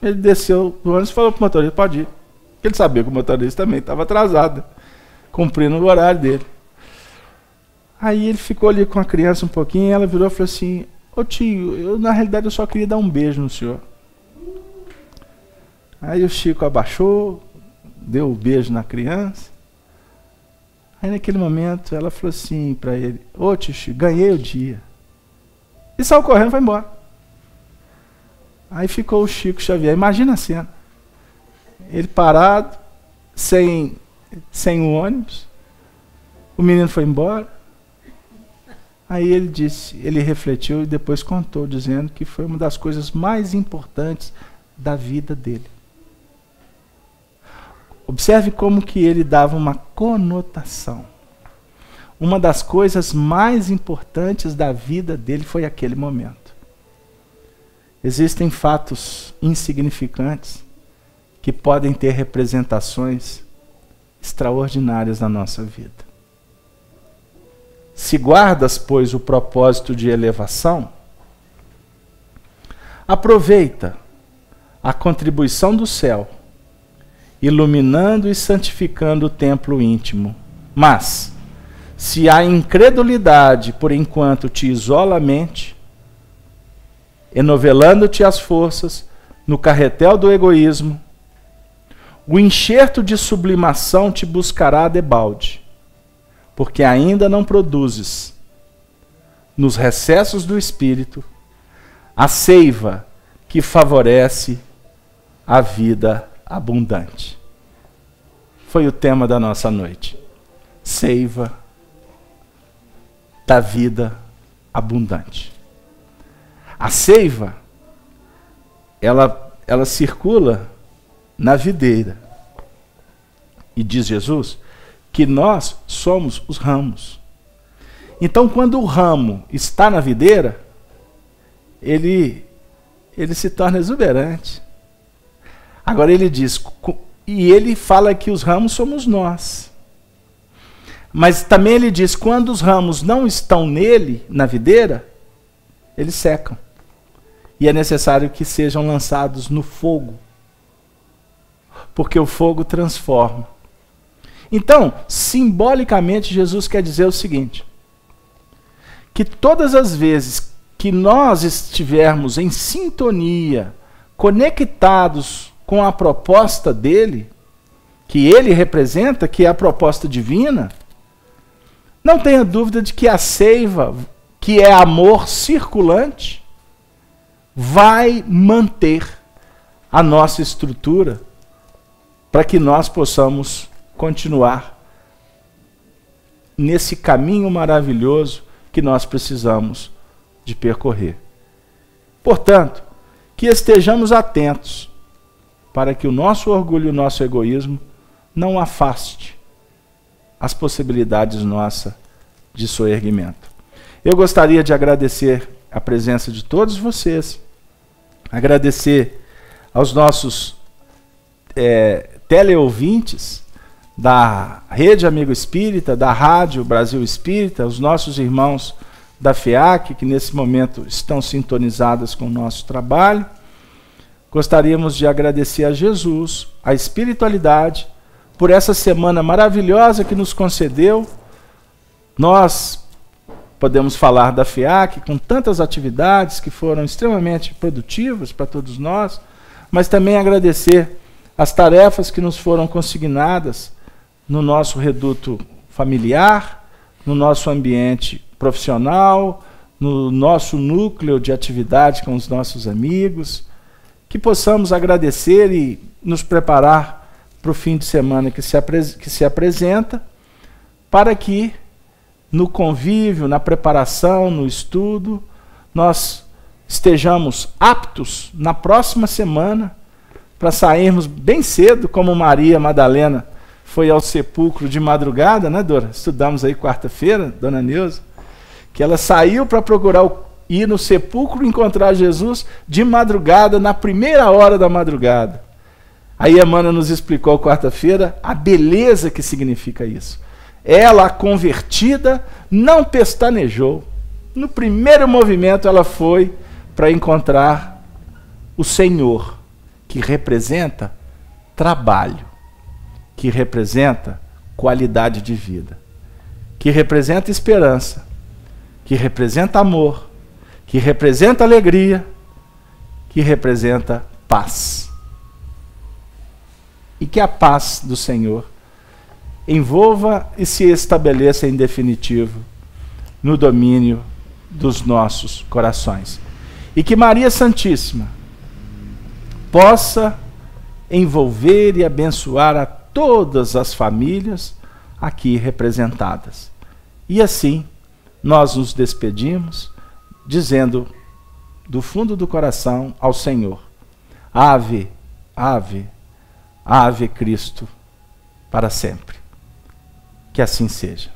ele desceu do ônibus e falou pro motorista, pode ir. Ele sabia que o motorista também estava atrasado, cumprindo o horário dele. Aí ele ficou ali com a criança um pouquinho, e ela virou e falou assim, ô tio, na realidade eu só queria dar um beijo no senhor. Aí o Chico abaixou, deu um beijo na criança. Aí naquele momento ela falou assim para ele, ô tio Chico, ganhei o dia. E saiu correndo e foi embora. Aí ficou o Chico Xavier, imagina a cena. Ele parado, sem o ônibus, o menino foi embora. Aí ele disse, ele refletiu e depois contou, dizendo que foi uma das coisas mais importantes da vida dele. Observe como que ele dava uma conotação. Uma das coisas mais importantes da vida dele foi aquele momento. Existem fatos insignificantes que podem ter representações extraordinárias na nossa vida. Se guardas, pois, o propósito de elevação, aproveita a contribuição do céu, iluminando e santificando o templo íntimo. Mas, se a incredulidade, por enquanto, te isola a mente, enovelando-te as forças no carretel do egoísmo, o enxerto de sublimação te buscará debalde, porque ainda não produzes, nos recessos do espírito, a seiva que favorece a vida abundante. Foi o tema da nossa noite. Seiva da vida abundante. A seiva, ela circula na videira. E diz Jesus que nós somos os ramos. Então, quando o ramo está na videira, ele se torna exuberante. Agora ele diz, e ele fala que os ramos somos nós. Mas também ele diz, quando os ramos não estão nele, na videira, eles secam. E é necessário que sejam lançados no fogo. Porque o fogo transforma. Então, simbolicamente, Jesus quer dizer o seguinte, que todas as vezes que nós estivermos em sintonia, conectados com a proposta dele, que ele representa, que é a proposta divina, não tenha dúvida de que a seiva, que é amor circulante, vai manter a nossa estrutura para que nós possamos continuar nesse caminho maravilhoso que nós precisamos de percorrer. Portanto, que estejamos atentos para que o nosso orgulho e o nosso egoísmo não afaste as possibilidades nossas de soerguimento. Eu gostaria de agradecer a presença de todos vocês, agradecer aos nossos teleouvintes da Rede Amigo Espírita, da Rádio Brasil Espírita, os nossos irmãos da FEAC, que nesse momento estão sintonizados com o nosso trabalho. Gostaríamos de agradecer a Jesus, a espiritualidade, por essa semana maravilhosa que nos concedeu. Nós podemos falar da FEAC com tantas atividades que foram extremamente produtivas para todos nós, mas também agradecer as tarefas que nos foram consignadas no nosso reduto familiar, no nosso ambiente profissional, no nosso núcleo de atividade com os nossos amigos, que possamos agradecer e nos preparar para o fim de semana que se apresenta, para que no convívio, na preparação, no estudo, nós estejamos aptos na próxima semana para sairmos bem cedo, como Maria Madalena foi ao sepulcro de madrugada, né, Dora? Estudamos aí quarta-feira, Dona Neuza, que ela saiu para procurar ir no sepulcro e encontrar Jesus de madrugada, na primeira hora da madrugada. Aí a Amanda nos explicou quarta-feira a beleza que significa isso. Ela, a convertida, não pestanejou. No primeiro movimento ela foi para encontrar o Senhor, que representa trabalho, que representa qualidade de vida, que representa esperança, que representa amor, que representa alegria, que representa paz. E que a paz do Senhor envolva e se estabeleça em definitivo no domínio dos nossos corações. E que Maria Santíssima possa envolver e abençoar a todas as famílias aqui representadas. E assim, nós nos despedimos, dizendo do fundo do coração ao Senhor: Ave, Ave, Ave Cristo, para sempre. Que assim seja.